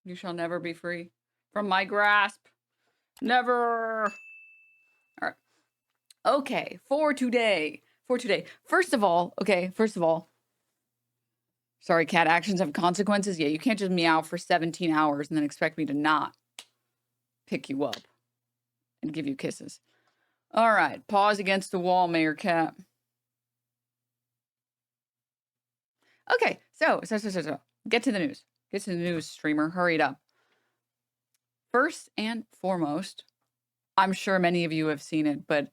You shall never be free from my grasp. Never. All right. Okay, for today. First of all, sorry, cat, actions have consequences. Yeah, you can't just meow for 17 hours and then expect me to not pick you up and give you kisses. All right, paws against the wall, Mayor Cat. Okay, so. Get to the news. Get to the news, streamer. Hurry it up. First and foremost, I'm sure many of you have seen it, but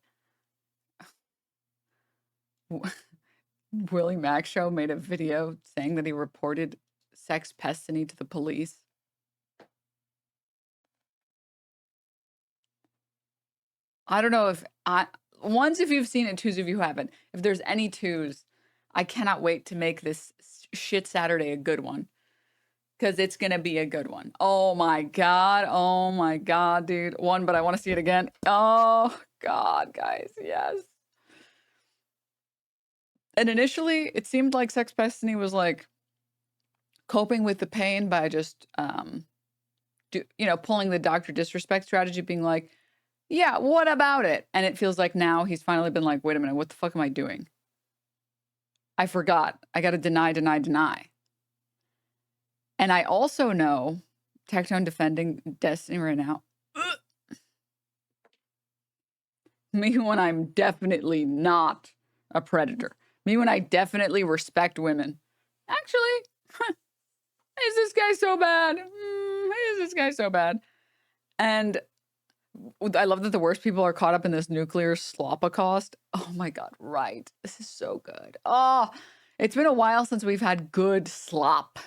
Willymacshow made a video saying that he reported sex pestiny to the police. I don't know if ones if you've seen it, twos if you haven't. If there's any twos, I cannot wait to make this shit Saturday a good one. Because it's going to be a good one. Oh my God, dude. One, but I want to see it again. Oh God, guys, yes. And initially, it seemed like sex pestiny was like coping with the pain by just, pulling the doctor disrespect strategy, being like, yeah, what about it? And it feels like now he's finally been like, wait a minute, what the fuck am I doing? I forgot. I got to deny. And I also know, Tectone defending Destiny right now, me when I'm definitely not a predator. Me when I definitely respect women. Actually, is this guy so bad? Is this guy so bad? And I love that the worst people are caught up in this nuclear Slopocaust. Oh my God, right. This is so good. Oh, it's been a while since we've had good slop,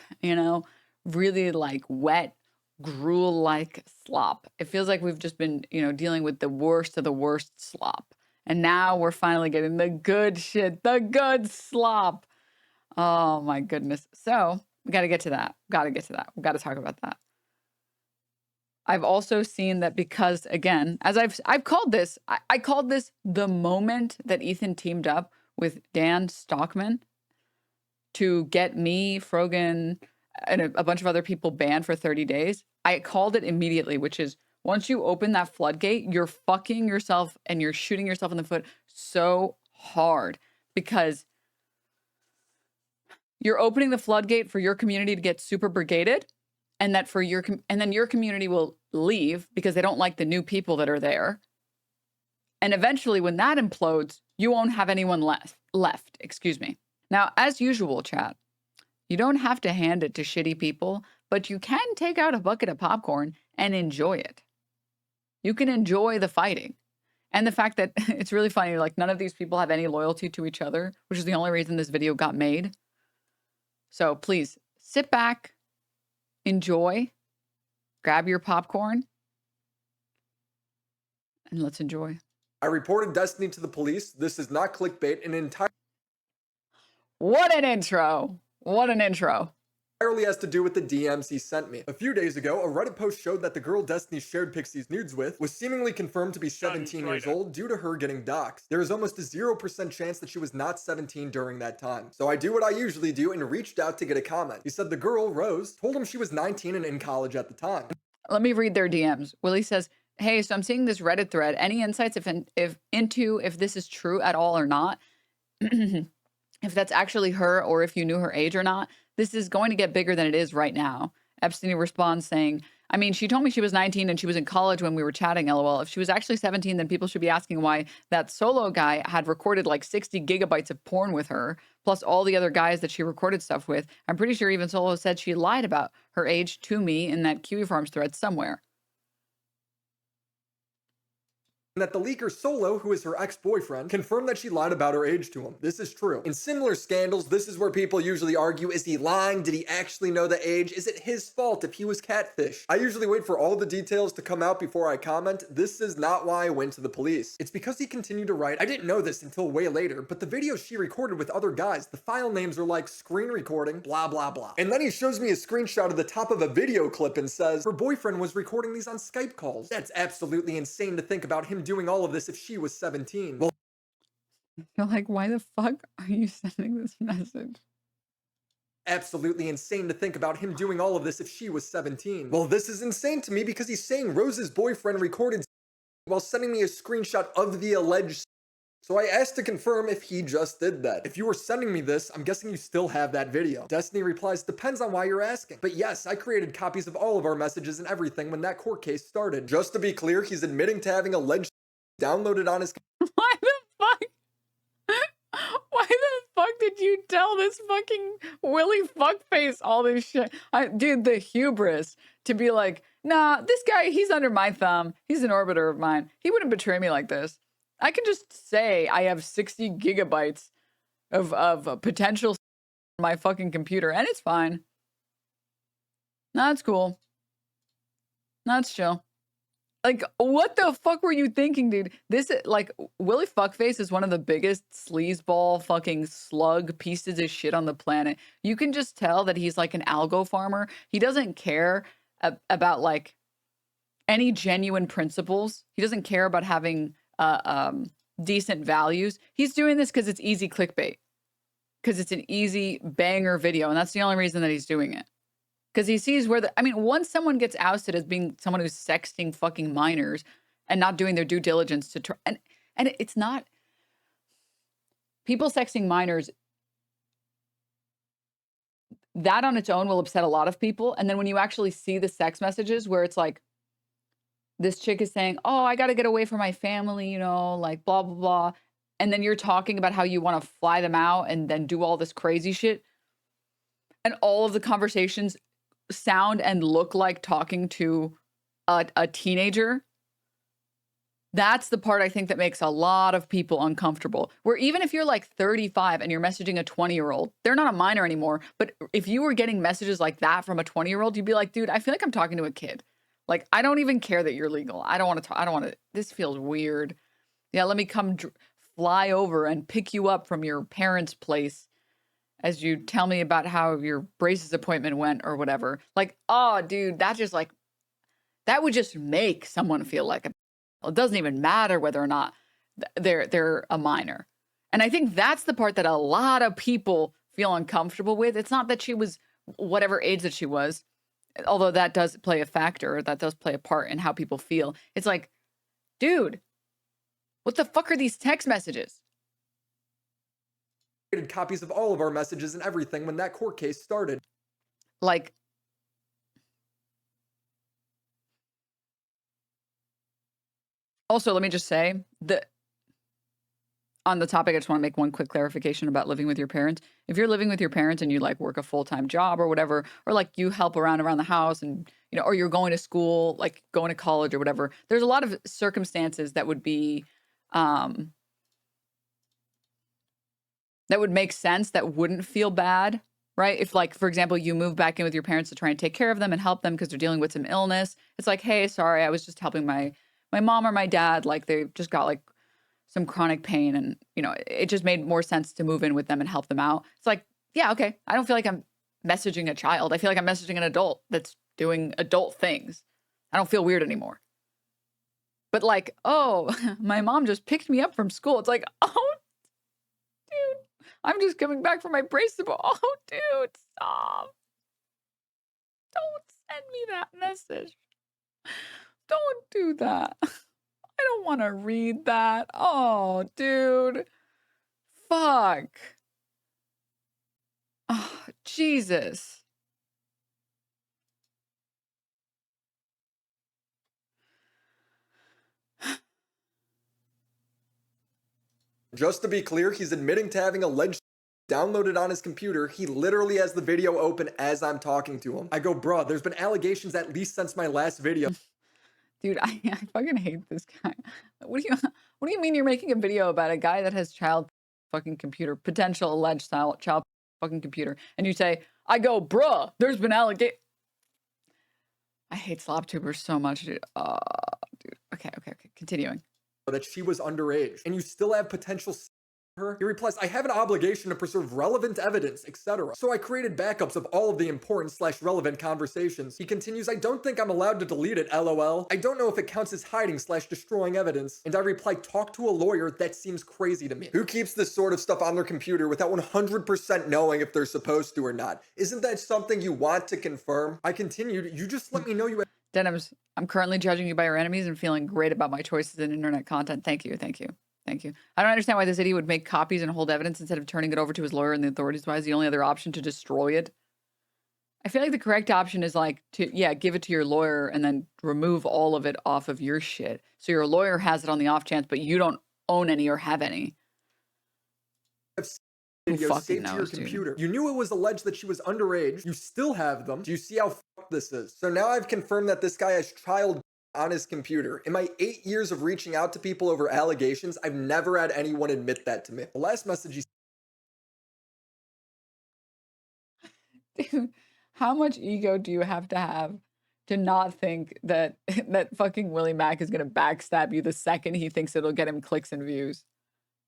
really like wet, gruel-like slop. It feels like we've just been, dealing with the worst of the worst slop. And now we're finally getting the good shit, the good slop. Oh my goodness. So we got to get to that. We got to talk about that. I've also seen that because, again, as I've called this, I called this the moment that Ethan teamed up with Dan Stockman to get me, Frogan, and a bunch of other people banned for 30 days. I called it immediately, which is once you open that floodgate, you're fucking yourself and you're shooting yourself in the foot so hard because you're opening the floodgate for your community to get super brigaded. And that and then your community will leave because they don't like the new people that are there. And eventually when that implodes, you won't have anyone left. Excuse me. Now, as usual, chat, you don't have to hand it to shitty people, but you can take out a bucket of popcorn and enjoy it. You can enjoy the fighting. And the fact that it's really funny, like none of these people have any loyalty to each other, which is the only reason this video got made. So please sit back, enjoy, grab your popcorn, and let's enjoy. I reported Destiny to the police. This is not clickbait. An entire... What an intro. What an intro. Entirely has to do with the DMs he sent me. A few days ago, a Reddit post showed that the girl Destiny shared Pixie's nudes with was seemingly confirmed to be 17 years old due to her getting doxxed. There is almost a 0% chance that she was not 17 during that time. So I do what I usually do and reached out to get a comment. He said the girl, Rose, told him she was 19 and in college at the time. Let me read their DMs. Willie says, hey, so I'm seeing this Reddit thread. Any insights if this is true at all or not? If that's actually her or if you knew her age or not? This is going to get bigger than it is right now. Epstein responds saying, I mean, she told me she was 19 and she was in college when we were chatting, LOL. If she was actually 17, then people should be asking why that solo guy had recorded like 60 gigabytes of porn with her, plus all the other guys that she recorded stuff with. I'm pretty sure even Solo said she lied about her age to me in that Kiwi Farms thread somewhere. And that the leaker Solo, who is her ex-boyfriend, confirmed that she lied about her age to him. This is true. In similar scandals, this is where people usually argue, is he lying? Did he actually know the age? Is it his fault if he was catfish? I usually wait for all the details to come out before I comment. This is not why I went to the police. It's because he continued to write, I didn't know this until way later, but the videos she recorded with other guys, the file names are like screen recording, blah, blah, blah. And then he shows me a screenshot of the top of a video clip and says, her boyfriend was recording these on Skype calls. That's absolutely insane to think about him doing all of this if she was 17. Well, you're like, why the fuck are you sending this message? absolutely insane to think about him doing all of this if she was 17. Well, this is insane to me because he's saying Rose's boyfriend recorded while sending me a screenshot of the alleged. So I asked to confirm if he just did that. If you were sending me this, I'm guessing you still have that video. Destiny replies, depends on why you're asking. But yes, I created copies of all of our messages and everything when that court case started. Just to be clear, he's admitting to having alleged downloaded on his. Why the fuck? Why the fuck did you tell this fucking Willy fuckface all this shit? Dude, the hubris to be like, nah, this guy, he's under my thumb. He's an orbiter of mine. He wouldn't betray me like this. I can just say I have 60 gigabytes of potential on my fucking computer, and it's fine. That's cool. That's chill. Like, what the fuck were you thinking, dude? This, like, Willy Fuckface is one of the biggest sleazeball fucking slug pieces of shit on the planet. You can just tell that he's like an algo farmer. He doesn't care about, like, any genuine principles. He doesn't care about having decent values. He's doing this because it's easy clickbait. Because it's an easy banger video. And that's the only reason that he's doing it. Because he sees where I mean, once someone gets ousted as being someone who's sexting fucking minors and not doing their due diligence to try, and it's not people sexting minors, that on its own will upset a lot of people. And then when you actually see the sex messages where it's like, this chick is saying, oh, I got to get away from my family, you know, like blah, blah, blah. And then you're talking about how you want to fly them out and then do all this crazy shit. And all of the conversations sound and look like talking to a teenager. That's the part I think that makes a lot of people uncomfortable. Where even if you're like 35 and you're messaging a 20-year-old, they're not a minor anymore. But if you were getting messages like that from a 20-year-old, you'd be like, dude, I feel like I'm talking to a kid. Like, I don't even care that you're legal. I don't want to talk. I don't want to. This feels weird. Yeah, let me come fly over and pick you up from your parents' place as you tell me about how your braces appointment went or whatever. Like, oh, dude, that just like, that would just make someone feel like it doesn't even matter whether or not they're a minor. And I think that's the part that a lot of people feel uncomfortable with. It's not that she was whatever age that she was, although that does play a factor, that does play a part in how people feel. It's like, dude, what the fuck are these text messages? Copies of all of our messages and everything when that court case started. Like, also, let me just say that on the topic, I just want to make one quick clarification about living with your parents. If you're living with your parents and you like work a full-time job or whatever, or like you help around the house and, you know, or you're going to school, like going to college or whatever, there's a lot of circumstances that would be, that would make sense, that wouldn't feel bad, right? If like, for example, you move back in with your parents to try and take care of them and help them because they're dealing with some illness. It's like, hey, sorry, I was just helping my mom or my dad. Like they just got like some chronic pain and, you know, it just made more sense to move in with them and help them out. It's like, yeah, okay. I don't feel like I'm messaging a child. I feel like I'm messaging an adult that's doing adult things. I don't feel weird anymore. But like, oh, my mom just picked me up from school. It's like, oh, dude. I'm just coming back from my brace. Oh, dude, stop. Don't send me that message. Don't do that. I don't want to read that. Oh, dude. Fuck. Oh, Jesus. Just to be clear, he's admitting to having alleged downloaded on his computer. He literally has the video open as I'm talking to him. I go, bruh, there's been allegations at least since my last video. Dude, I fucking hate this guy. What do you mean you're making a video about a guy that has child fucking computer, potential alleged child fucking computer, and you say, I go, bruh, there's been allegations. I hate Sloptubers so much, dude. Dude. Okay, continuing. That she was underage, and you still have potential her? He replies, I have an obligation to preserve relevant evidence, etc. So I created backups of all of the important/relevant conversations. He continues, I don't think I'm allowed to delete it, lol. I don't know if it counts as hiding/destroying evidence. And I reply, talk to a lawyer, that seems crazy to me. Who keeps this sort of stuff on their computer without 100% knowing if they're supposed to or not? Isn't that something you want to confirm? I continued, you just let me know you have Denims, I'm currently judging you by your enemies and feeling great about my choices in internet content. Thank you, thank you. Thank you. I don't understand why this idiot would make copies and hold evidence instead of turning it over to his lawyer and the authorities. Why is the only other option to destroy it? I feel like the correct option is like to, give it to your lawyer and then remove all of it off of your shit. So your lawyer has it on the off chance, but you don't own any or have any. videos saved to your computer. You knew it was alleged that she was underage. You still have them. Do you see how fucked this is? So now I've confirmed that this guy has child on his computer. In my 8 years of reaching out to people over allegations, I've never had anyone admit that to me. The last message he Dude, how much ego do you have to not think that that fucking Willie Mac is gonna backstab you the second he thinks it'll get him clicks and views?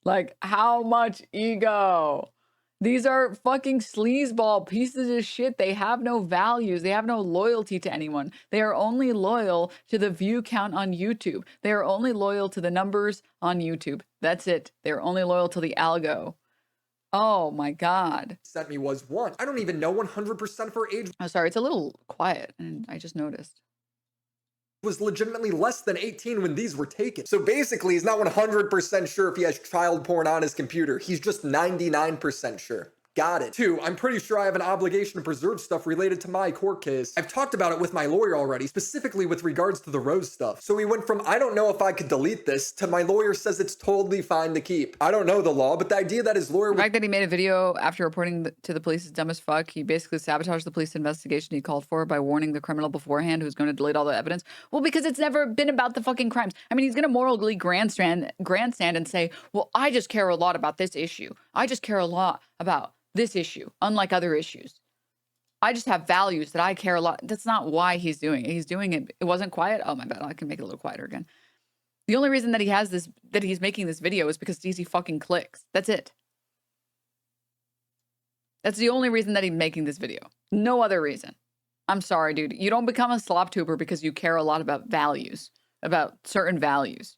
Like, how much ego? These are fucking sleazeball pieces of shit. They have no values. They have no loyalty to anyone. They are only loyal to the view count on YouTube. They are only loyal to the numbers on YouTube. That's it. They're only loyal to the algo. Oh my God. Sent me was one. I don't even know 100% of her age. Oh, sorry. It's a little quiet and I just noticed. Was legitimately less than 18 when these were taken. So basically, he's not 100% sure if he has child porn on his computer. He's just 99% sure. Got it. 2, I'm pretty sure I have an obligation to preserve stuff related to my court case. I've talked about it with my lawyer already, specifically with regards to the Rose stuff. So we went from, I don't know if I could delete this, to my lawyer says it's totally fine to keep. I don't know the law, but the idea that his lawyer— The fact that he made a video after reporting to the police is dumb as fuck. He basically sabotaged the police investigation he called for by warning the criminal beforehand who's going to delete all the evidence. Well, because it's never been about the fucking crimes. I mean, he's going to morally grandstand and say, well, I just care a lot about this issue. I just care a lot about this issue, unlike other issues. I just have values that I care a lot. That's not why he's doing it. He's doing it. It wasn't quiet. Oh, my bad. I can make it a little quieter again. The only reason that he has this, that he's making this video is because it's easy fucking clicks. That's it. That's the only reason that he's making this video. No other reason. I'm sorry, dude. You don't become a slop tuber because you care a lot about values, about certain values.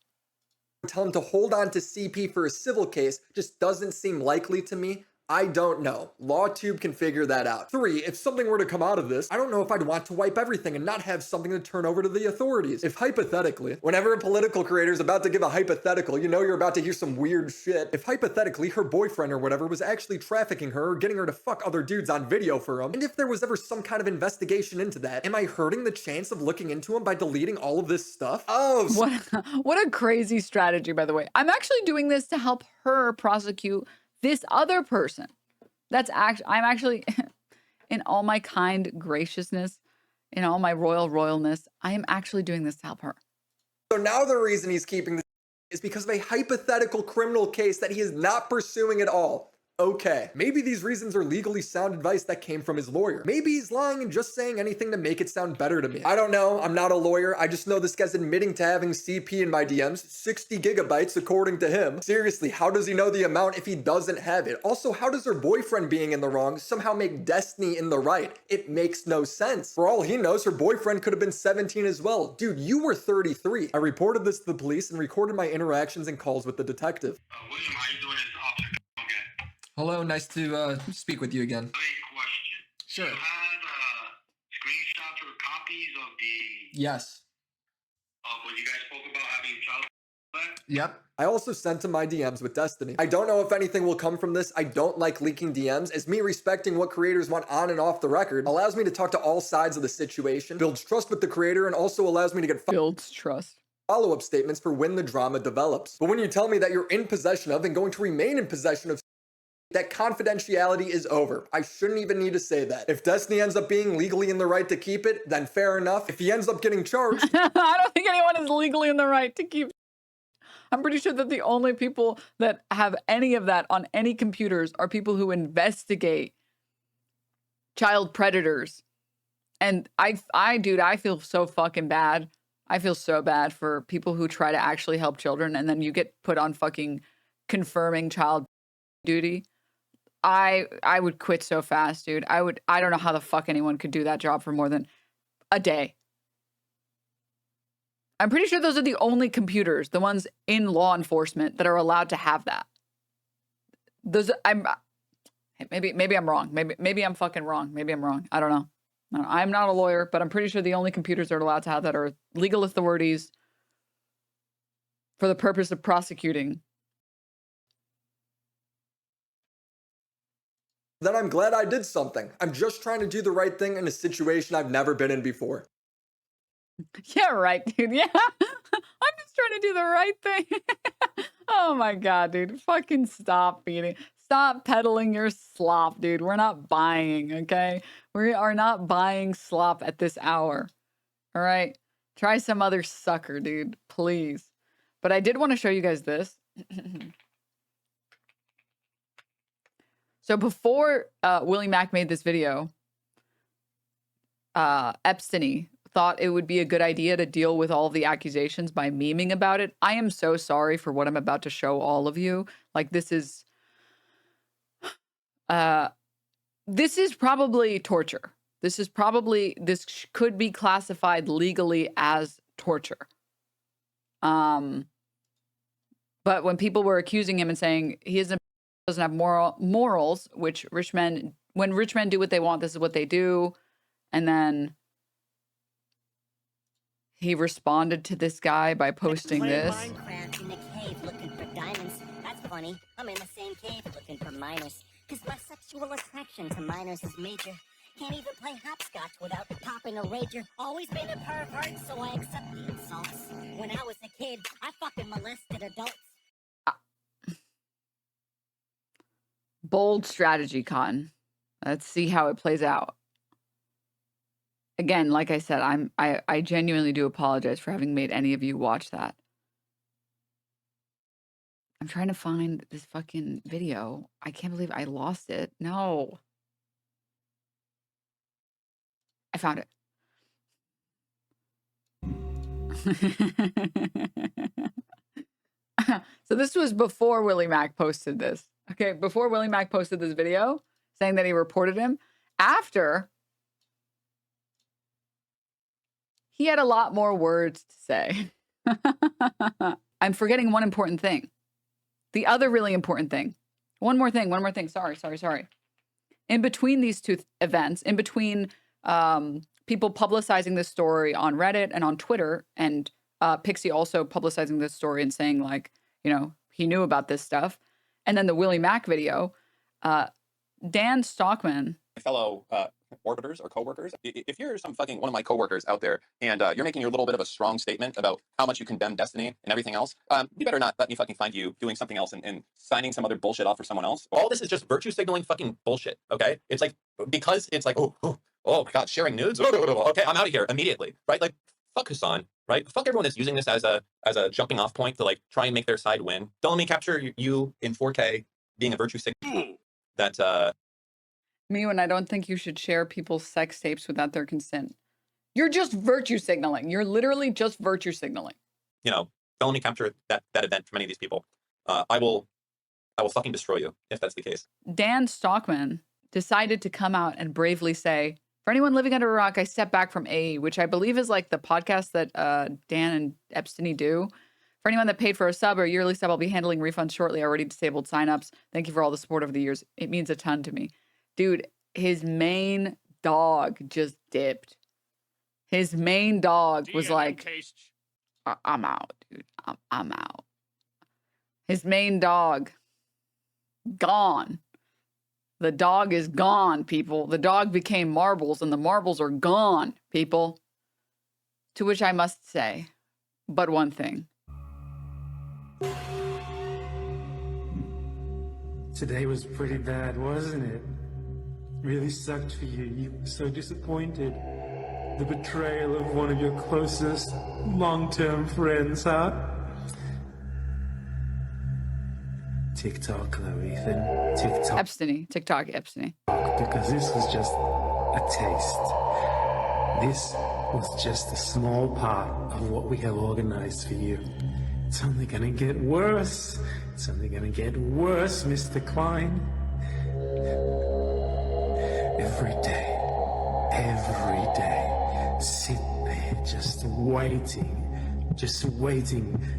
Tell him to hold on to CP for a civil case just doesn't seem likely to me. I don't know. LawTube can figure that out. 3, if something were to come out of this, I don't know if I'd want to wipe everything and not have something to turn over to the authorities. If hypothetically, whenever a political creator is about to give a hypothetical, you know you're about to hear some weird shit. If hypothetically her boyfriend or whatever was actually trafficking her or getting her to fuck other dudes on video for him, and if there was ever some kind of investigation into that, am I hurting the chance of looking into him by deleting all of this stuff? Oh, what a crazy strategy, by the way. I'm actually doing this to help her prosecute this other person. I'm actually, in all my kind graciousness, in all my royalness, I am actually doing this to help her. So now the reason he's keeping this is because of a hypothetical criminal case that he is not pursuing at all. Okay, maybe these reasons are legally sound advice that came from his lawyer. Maybe he's lying and just saying anything to make it sound better to me. I don't know, I'm not a lawyer. I just know this guy's admitting to having CP in my DMs, 60 gigabytes according to him. Seriously, how does he know the amount if he doesn't have it? Also, how does her boyfriend being in the wrong somehow make Destiny in the right? It makes no sense. For all he knows, her boyfriend could have been 17 as well. Dude, you were 33. I reported this to the police and recorded my interactions and calls with the detective. William, how you doing? It's Officer again. Hello, nice to speak with you again. Great question. Sure. You had screenshots or copies of the Yes. what you guys spoke about having child back? Yep. I also sent him my DMs with Destiny. I don't know if anything will come from this. I don't like leaking DMs, as me respecting what creators want on and off the record allows me to talk to all sides of the situation, builds trust with the creator, and also allows me to get Builds trust. follow-up statements for when the drama develops. But when you tell me that you're in possession of and going to remain in possession of, that confidentiality is over. I shouldn't even need to say that. If Destiny ends up being legally in the right to keep it, then fair enough. If he ends up getting charged, I don't think anyone is legally in the right to keep. I'm pretty sure that the only people that have any of that on any computers are people who investigate child predators. And dude, I feel so fucking bad. I feel so bad for people who try to actually help children and then you get put on fucking confirming child duty, I would quit so fast, dude. I don't know how the fuck anyone could do that job for more than a day. I'm pretty sure those are the only computers, the ones in law enforcement, that are allowed to have that. Maybe I'm wrong. Maybe I'm fucking wrong. Maybe I'm wrong. I don't know. I'm not a lawyer, but I'm pretty sure the only computers that are allowed to have that are legal authorities for the purpose of prosecuting. That I'm glad I did something. I'm just trying to do the right thing in a situation I've never been in before. Yeah, right, dude. Yeah. I'm just trying to do the right thing. Oh my God, dude. Fucking stop beating. Stop peddling your slop, dude. We're not buying, okay? We are not buying slop at this hour. All right? Try some other sucker, dude. Please. But I did want to show you guys this. So before Willie Mac made this video, Epstein thought it would be a good idea to deal with all of the accusations by memeing about it. I am so sorry for what I'm about to show all of you. Like, this is probably torture. This could be classified legally as torture. But when people were accusing him and saying he doesn't have morals, which when rich men do what they want, this is what they do. And then he responded to this guy by posting this. Minecraft in a cave looking for diamonds. That's funny. I'm in the same cave looking for miners. Because my sexual attraction to miners is major. Can't even play hopscotch without popping a rager. Always been a pervert, so I accept the insults. When I was a kid, I fucking molested adults. Bold strategy, Cotton. Let's see how it plays out. Again, like I said, I genuinely do apologize for having made any of you watch that. I'm trying to find this fucking video. I can't believe I lost it. No. I found it. So this was before Willie Mac posted this. Okay, before Willie Mac posted this video saying that he reported him. After, he had a lot more words to say. I'm forgetting one important thing. The other really important thing. One more thing. Sorry. In between these two events, in between people publicizing this story on Reddit and on Twitter, and Pixie also publicizing this story and saying, like, you know, he knew about this stuff. And then the Willie Mac video, Dan Stockman. Fellow orbiters or coworkers, if you're one of my coworkers out there and you're making your little bit of a strong statement about how much you condemn Destiny and everything else, you better not let me fucking find you doing something else and signing some other bullshit off for someone else. All this is just virtue signaling fucking bullshit, okay? It's like, because it's like, oh my God, sharing nudes? Okay, I'm out of here immediately, right? Like, fuck Hassan, right? Fuck everyone that's using this as a jumping off point to, like, try and make their side win. Don't let me capture you in 4K being a virtue signal that, Me when I don't think you should share people's sex tapes without their consent. You're just virtue signaling. You're literally just virtue signaling. You know, don't let me capture that event from any of these people. I will fucking destroy you if that's the case. Dan Stockman decided to come out and bravely say, for anyone living under a rock, I step back from AE, which I believe is like the podcast that Dan and Epstein do. For anyone that paid for a sub or a yearly sub, I'll be handling refunds shortly. I already disabled signups. Thank you for all the support over the years. It means a ton to me. Dude, his main dog just dipped. His main dog was like, I'm out, dude. I'm out. His main dog, gone. The dog is gone, people. The dog became marbles, and the marbles are gone, people. To which I must say, but one thing. Today was pretty bad, wasn't it? Really sucked for you. You were so disappointed. The betrayal of one of your closest long-term friends, huh? TikTok, though, Ethan. TikTok. TikTok, Epstein. Because this was just a taste. This was just a small part of what we have organized for you. It's only gonna get worse. It's only gonna get worse, Mr. Klein. Every day, sit there just waiting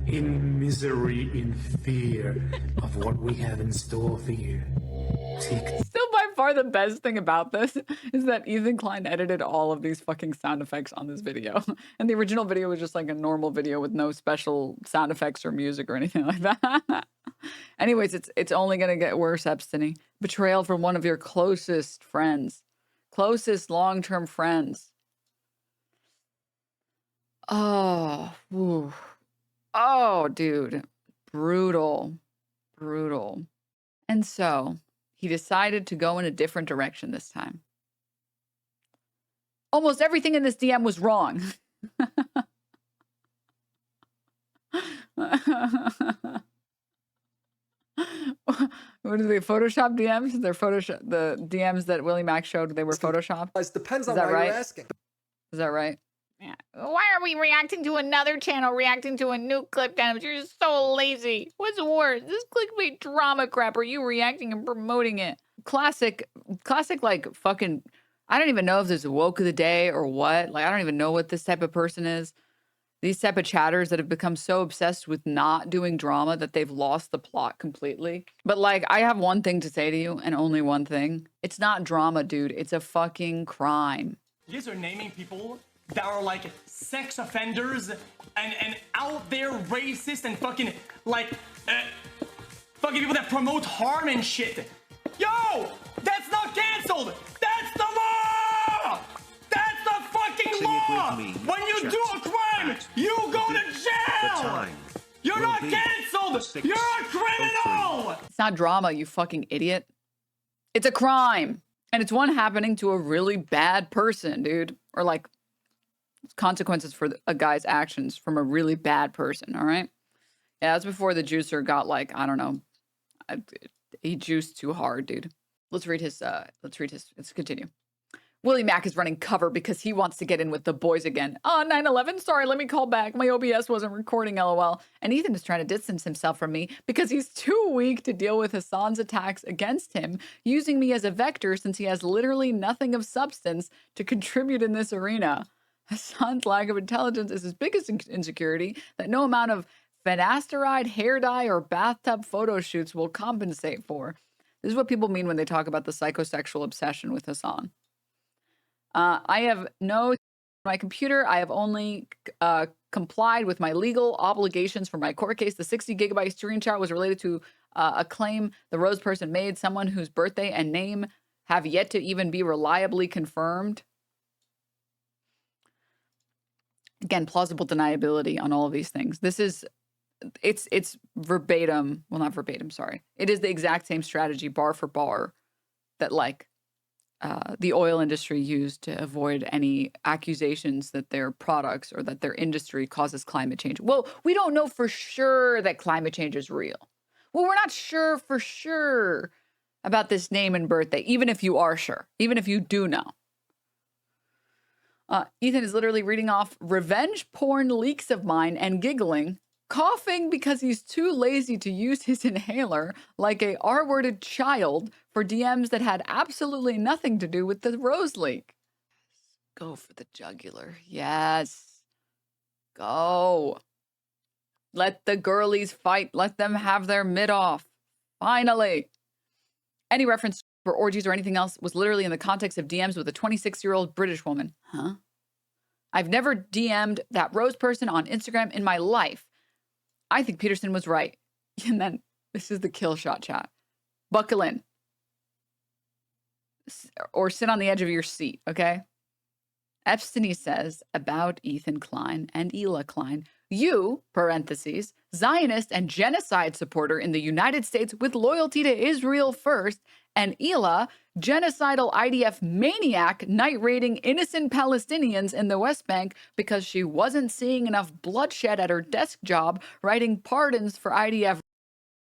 in misery, in fear of what we have in store for you. Still by far the best thing about this is that Ethan Klein edited all of these fucking sound effects on this video. And the original video was just like a normal video with no special sound effects or music or anything like that. Anyways, it's only gonna get worse, Epstein. Betrayal from one of your closest friends. Closest long-term friends. Oh, whew. Oh, dude. Brutal. Brutal. And so he decided to go in a different direction this time. Almost everything in this DM was wrong. What are they? Photoshop DMs? They're Photoshop. The DMs that Willymacshow showed, they were Photoshopped. It depends on Is that why right? you're asking. Is that right? Yeah. Why are we reacting to another channel reacting to a new clip, Denims? You're just so lazy. What's worse, this clickbait drama crap or you reacting and promoting it? Classic like fucking, I don't even know if this is woke of the day or what. Like, I don't even know what this type of person is. These type of chatters that have become so obsessed with not doing drama that they've lost the plot completely. But like, I have one thing to say to you and only one thing. It's not drama, dude. It's a fucking crime. You guys are naming people that are like sex offenders and out there racist and fucking like fucking people that promote harm and shit. Yo, that's not canceled. That's the law. That's the fucking law. When you do a crime, you go to jail. You're not canceled. You're a criminal. It's not drama, you fucking idiot. It's a crime. And it's one happening to a really bad person, dude. Or like consequences for a guy's actions from a really bad person, all right? Yeah, that's before the juicer got like, I don't know. He juiced too hard, dude. Let's continue. Willie Mac is running cover because he wants to get in with the boys again. Oh, 9/11, sorry, let me call back. My OBS wasn't recording, LOL. And Ethan is trying to distance himself from me because he's too weak to deal with Hassan's attacks against him, using me as a vector since he has literally nothing of substance to contribute in this arena. Hassan's lack of intelligence is his biggest insecurity that no amount of finasteride, hair dye, or bathtub photo shoots will compensate for. This is what people mean when they talk about the psychosexual obsession with Hassan. I have no my computer. I have only complied with my legal obligations for my court case. The 60 gigabyte screenshot was related to a claim the Rose person made, someone whose birthday and name have yet to even be reliably confirmed. Again, plausible deniability on all of these things. This is, it's verbatim. Well, not verbatim, sorry. It is the exact same strategy, bar for bar, that like the oil industry used to avoid any accusations that their products or that their industry causes climate change. Well, we don't know for sure that climate change is real. Well, we're not sure for sure about this name and birthday, even if you are sure, even if you do know. Ethan is literally reading off revenge porn leaks of mine and giggling, coughing because he's too lazy to use his inhaler like a R-worded child for DMs that had absolutely nothing to do with the Rose leak. Go for the jugular. Yes. Go. Let the girlies fight. Let them have their mid off. Finally. Any reference for orgies or anything else was literally in the context of DMs with a 26-year-old British woman. Huh? I've never DM'd that Rose person on Instagram in my life. I think Peterson was right. And then this is the kill shot chat. Buckle in. Or sit on the edge of your seat, okay? Epstein says about Ethan Klein and Hila Klein, you, parentheses, Zionist and genocide supporter in the United States with loyalty to Israel first, and Hila, genocidal IDF maniac night raiding innocent Palestinians in the West Bank because she wasn't seeing enough bloodshed at her desk job writing pardons for IDF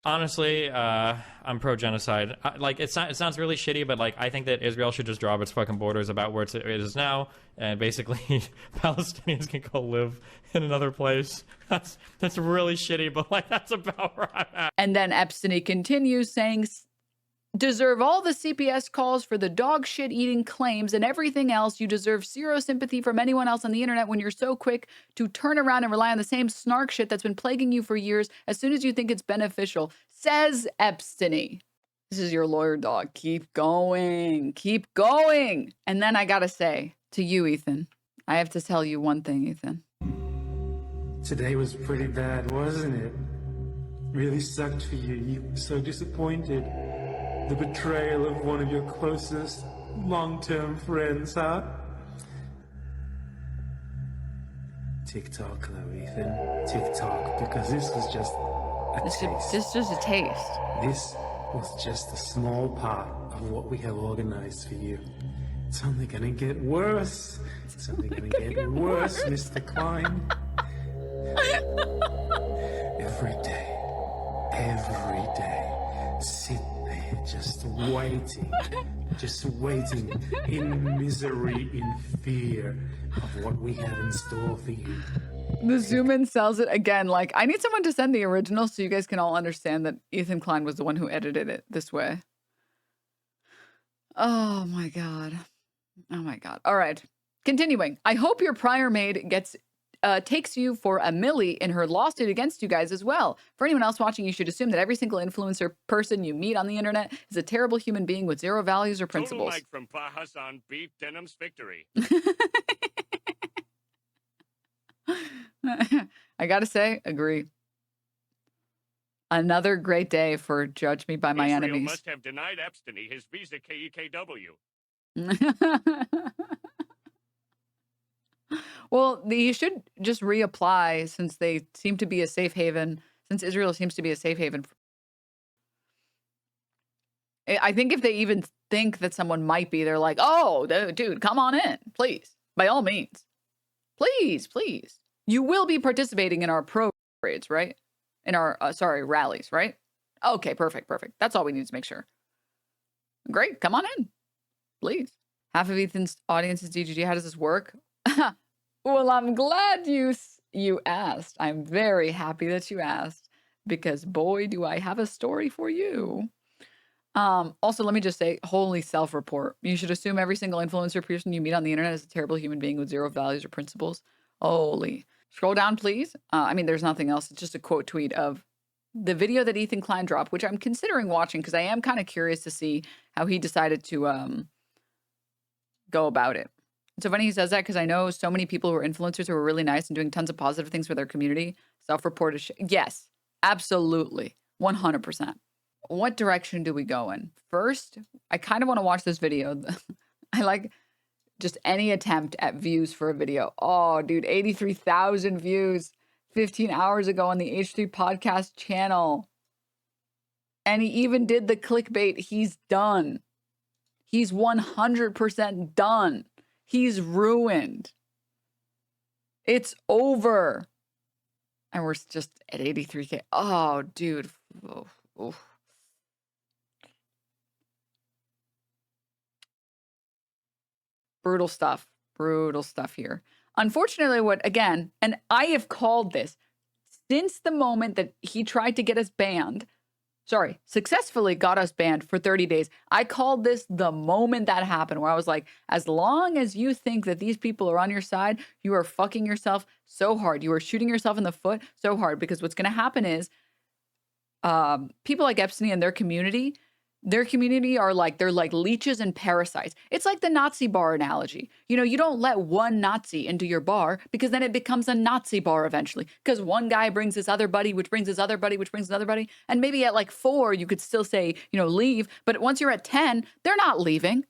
Honestly, I'm pro-genocide. Like, it sounds really shitty, but like, I think that Israel should just drop its fucking borders about where it is now, and basically Palestinians can go live in another place. That's really shitty, but like, that's about where I'm at. And then Epstein continues saying, deserve all the CPS calls for the dog shit eating claims and everything else. You deserve zero sympathy from anyone else on the internet when you're so quick to turn around and rely on the same snark shit that's been plaguing you for years as soon as you think it's beneficial, says Epstein. This is your lawyer, dog. Keep going. Keep going. And then I gotta say to you, Ethan, I have to tell you one thing, Ethan. Today was pretty bad, wasn't it? Really sucked for you. You were so disappointed. The betrayal of one of your closest long-term friends, huh? Tick-tock, though, Ethan. Tick-tock, because this was just a taste. This is just a taste. This was just a small part of what we have organized for you. It's only gonna get worse. It's only gonna get worse, Mr. Klein. Every day, sit there just waiting in misery, in fear of what we have in store for you. The zoom in sells it again. Like, I need someone to send the original so you guys can all understand that Ethan Klein was the one who edited it this way. Oh my God. Oh my God. All right. Continuing. I hope your prior maid takes you for a milli in her lawsuit against you guys as well. For anyone else watching, you should assume that every single influencer person you meet on the internet is a terrible human being with zero values or principles. Total like from Pa Hassan beat Denims victory. I gotta say, agree. Another great day for judge me by my Israel enemies. must have denied Epstein his visa KEKW. Well, you should just reapply since they seem to be a safe haven, since Israel seems to be a safe haven. I think if they even think that someone might be, they're like, oh, dude, come on in, please. By all means. Please, please. You will be participating in our parades, right? In our, rallies, right? Okay, perfect. That's all we need to make sure. Great, come on in, please. Half of Ethan's audience is DGG. How does this work? Well, I'm glad you asked. I'm very happy that you asked because boy, do I have a story for you. Also, let me just say, holy self-report. You should assume every single influencer person you meet on the internet is a terrible human being with zero values or principles. Holy. Scroll down, please. I mean, there's nothing else. It's just a quote tweet of the video that Ethan Klein dropped, which I'm considering watching because I am kind of curious to see how he decided to go about it. It's so funny he says that because I know so many people who are influencers who are really nice and doing tons of positive things for their community. Self-report is yes, absolutely, 100%. What direction do we go in? First, I kind of want to watch this video. I like just any attempt at views for a video. Oh, dude, 83,000 views 15 hours ago on the H3 podcast channel. And he even did the clickbait. He's done. He's 100% done. He's ruined. It's over. And we're just at 83K. Oh, dude. Oh. Brutal stuff here. Unfortunately, and I have called this since the moment that he tried to get us banned, successfully got us banned for 30 days. I called this the moment that happened, where I was like, as long as you think that these people are on your side, you are fucking yourself so hard. You are shooting yourself in the foot so hard, because what's going to happen is people like Epstein and their community are like, they're like leeches and parasites. It's like the Nazi bar analogy. You know, you don't let one Nazi into your bar because then it becomes a Nazi bar eventually. Because one guy brings this other buddy, which brings this other buddy, which brings another buddy. And maybe at like 4, you could still say, leave. But once you're at 10, they're not leaving.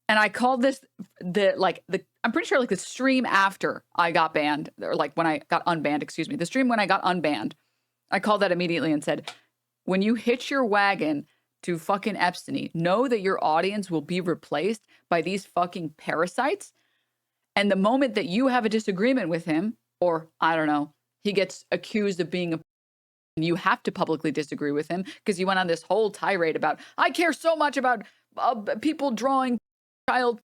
And I called this I'm pretty sure like the stream after I got banned, or like when I got unbanned, the stream when I got unbanned, I called that immediately and said, when you hitch your wagon to fucking Epstein, know that your audience will be replaced by these fucking parasites. And the moment that you have a disagreement with him, or I don't know, he gets accused of being a you have to publicly disagree with him because you went on this whole tirade about, I care so much about people drawing child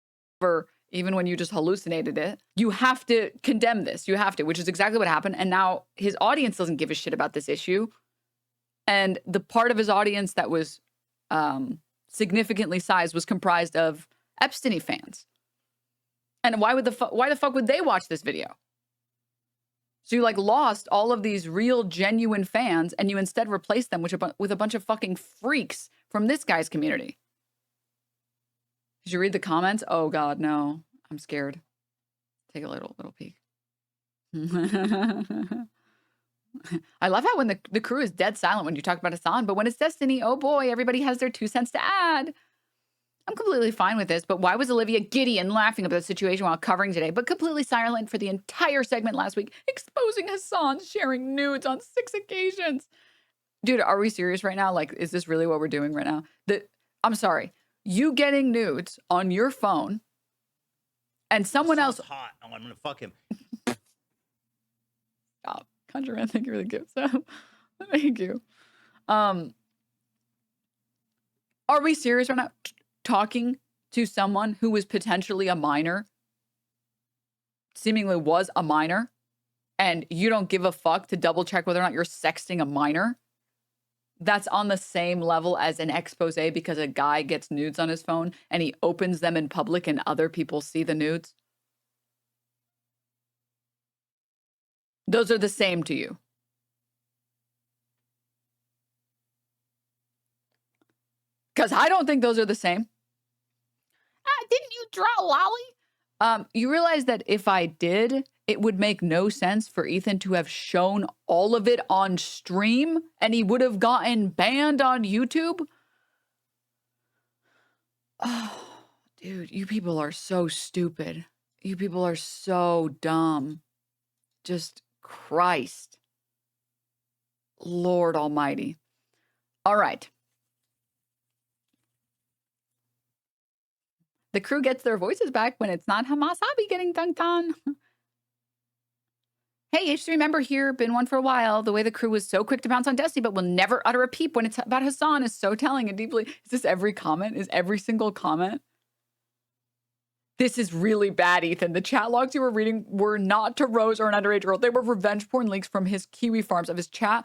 for, even when you just hallucinated it. You have to condemn this. You have to, which is exactly what happened. And now his audience doesn't give a shit about this issue. And the part of his audience that was significantly sized was comprised of Epstein fans. And why the fuck would they watch this video? So you like lost all of these real genuine fans and you instead replaced them with a bunch of fucking freaks from this guy's community. Did you read the comments? Oh God, no. I'm scared. Take a little peek. I love how when the crew is dead silent when you talk about Hassan, but when it's Destiny, oh boy, everybody has their 2 cents to add. I'm completely fine with this, but why was Olivia giddy and laughing about the situation while covering today, but completely silent for the entire segment last week, exposing Hassan sharing nudes on 6 occasions? Dude, are we serious right now? Like, is this really what we're doing right now? I'm sorry. You getting nudes on your phone and someone else... hot. Oh, I'm gonna fuck him. Stop. ConjureMan, thank you for the gift. So, thank you. Are we serious right now? Talking to someone who was potentially a minor, seemingly was a minor, and you don't give a fuck to double check whether or not you're sexting a minor? That's on the same level as an expose because a guy gets nudes on his phone and he opens them in public and other people see the nudes. Those are the same to you. Because I don't think those are the same. Didn't you draw Lolly? You realize that if I did, it would make no sense for Ethan to have shown all of it on stream and he would have gotten banned on YouTube. Oh, dude, you people are so stupid. You people are so dumb. Just Christ. Lord Almighty. All right. The crew gets their voices back when it's not Hamasabi getting dunked on. Hey, H3 member here, been one for a while. The way the crew was so quick to bounce on Destiny, but will never utter a peep when it's about Hassan is so telling and deeply. Is this every comment? Is every single comment? This is really bad, Ethan. The chat logs you were reading were not to Rose or an underage girl. They were revenge porn leaks from his Kiwi farms of his chat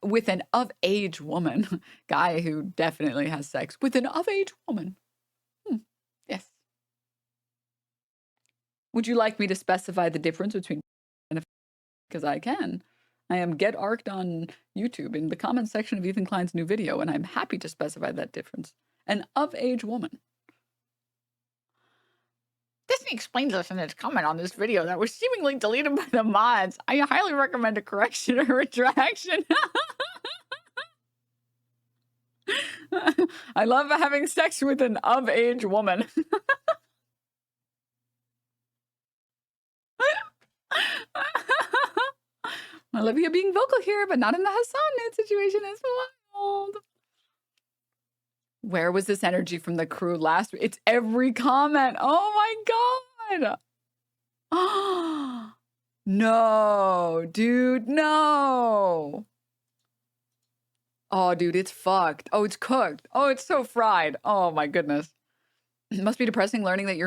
with an of-age woman. Guy who definitely has sex with an of-age woman. Yes. Would you like me to specify the difference between and because I can? I am get arced on YouTube in the comment section of Ethan Klein's new video, and I'm happy to specify that difference. An of-age woman. Disney explains this in its comment on this video that was seemingly deleted by the mods. I highly recommend a correction or retraction. I love having sex with an of-age woman. Olivia being vocal here, but not in the Hassan nude situation is wild. Where was this energy from the crew last week? It's every comment. Oh my God. Oh, no, dude, no. Oh, dude, it's fucked. Oh, it's cooked. Oh, it's so fried. Oh my goodness. It must be depressing learning that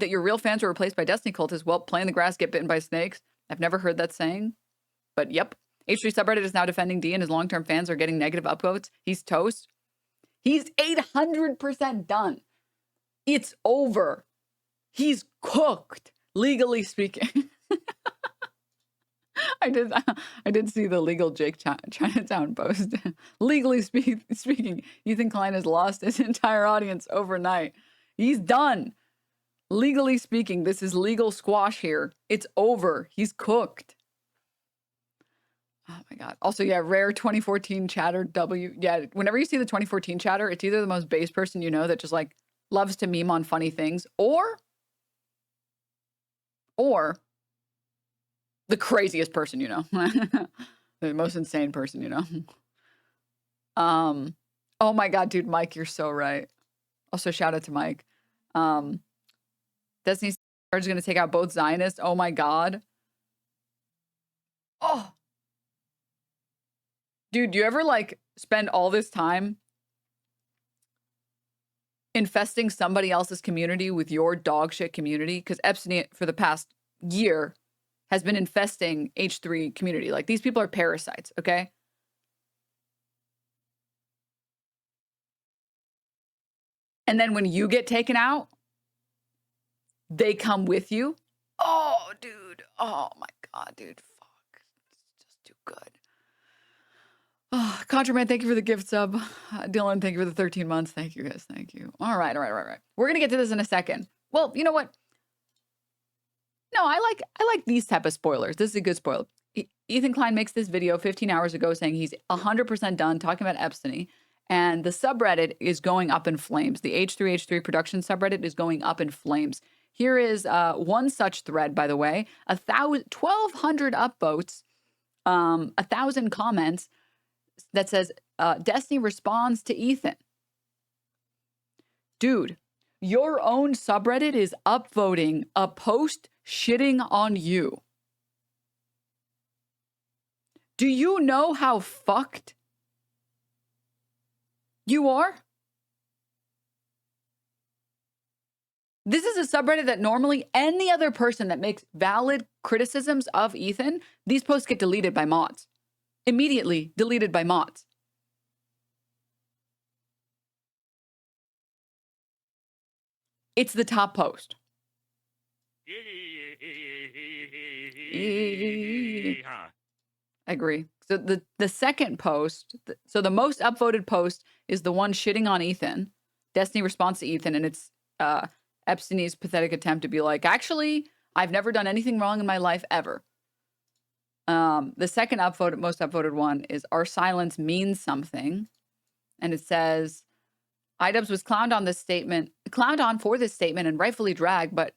your real fans were replaced by Destiny cultists. Well, play in the grass, get bitten by snakes. I've never heard that saying, but yep. H3 subreddit is now defending D and his long-term fans are getting negative upvotes. He's toast. He's 800% done. It's over. He's cooked, legally speaking. I did see the legal Jake Chinatown post. Legally speaking, Ethan Klein has lost his entire audience overnight. He's done. Legally speaking, this is legal squash here. It's over. He's cooked. Oh my God. Also, yeah, rare 2014 chatter W. Yeah, whenever you see the 2014 chatter, it's either the most base person you know that just like loves to meme on funny things, or the craziest person you know. The most insane person you know. Oh my God, dude, Mike, you're so right. Also, shout out to Mike. Destiny is going to take out both Zionists. Oh my God. Oh. Dude, do you ever like spend all this time infesting somebody else's community with your dog shit community? Because Epstein, for the past year, has been infesting H3 community. Like, these people are parasites, okay? And then when you get taken out, they come with you. Oh, dude. Oh, my God, dude. Fuck. It's just too good. Oh, Contraman, thank you for the gift sub. Dylan, thank you for the 13 months. Thank you, guys. Thank you. All right. We're going to get to this in a second. Well, you know what? No, I like these type of spoilers. This is a good spoiler. Ethan Klein makes this video 15 hours ago saying he's 100% done talking about Epstein, and the subreddit is going up in flames. The H3H3 production subreddit is going up in flames. Here is one such thread, by the way. 1,200 upvotes, 1,000 comments that says, Destiny responds to Ethan. Dude, your own subreddit is upvoting a post shitting on you. Do you know how fucked you are? This is a subreddit that normally any other person that makes valid criticisms of Ethan, these posts get deleted by mods. Immediately deleted by mods. It's the top post. I agree. So the second post, so the most upvoted post is the one shitting on Ethan. Destiny responds to Ethan, and it's Epstein's pathetic attempt to be like, actually, I've never done anything wrong in my life ever. The second most upvoted one is Our Silence Means Something. And it says, Idubbbz was clowned on for this statement and rightfully dragged, but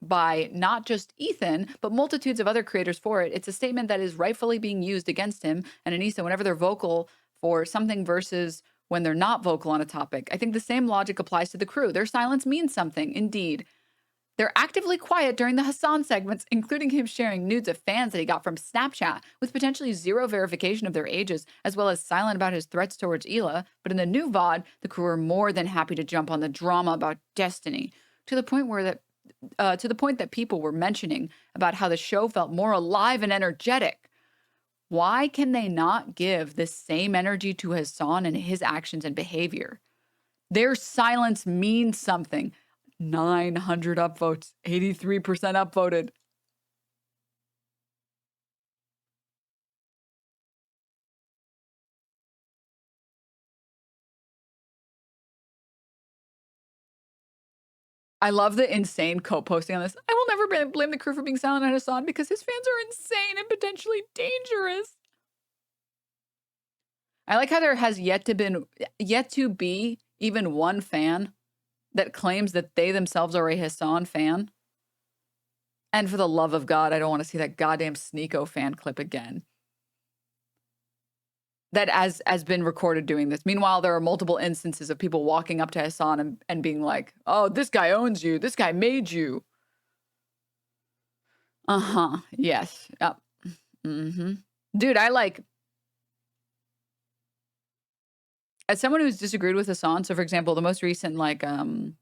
by not just Ethan, but multitudes of other creators for it. It's a statement that is rightfully being used against him and Anissa whenever they're vocal for something versus when they're not vocal on a topic. I think the same logic applies to the crew. Their silence means something, indeed. They're actively quiet during the Hassan segments, including him sharing nudes of fans that he got from Snapchat with potentially zero verification of their ages, as well as silent about his threats towards Hila. But in the new VOD, the crew are more than happy to jump on the drama about Destiny, to the point that people were mentioning about how the show felt more alive and energetic. Why can they not give the same energy to Hassan and his actions and behavior? Their silence means something. 900 upvotes, 83% upvoted. I love the insane co-posting on this. I will never blame the crew for being silent on Hassan because his fans are insane and potentially dangerous. I like how there has yet to be even one fan that claims that they themselves are a Hassan fan. And for the love of God, I don't want to see that goddamn Sneeko fan clip again. That has been recorded doing this. Meanwhile, there are multiple instances of people walking up to Hassan and being like, oh, this guy owns you. This guy made you. Uh-huh. Yes. Yep. Mm-hmm. Dude, as someone who's disagreed with Hassan, so for example, the most recent the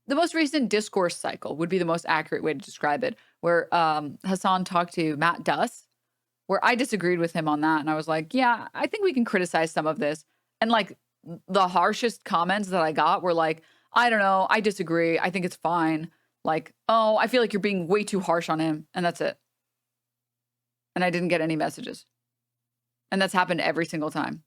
most recent discourse cycle would be the most accurate way to describe it, where Hassan talked to Matt Duss, where I disagreed with him on that, and I was like, yeah, I think we can criticize some of this. And like the harshest comments that I got were like, I don't know, I disagree, I think it's fine. Like, oh, I feel like you're being way too harsh on him, and that's it. And I didn't get any messages. And that's happened every single time.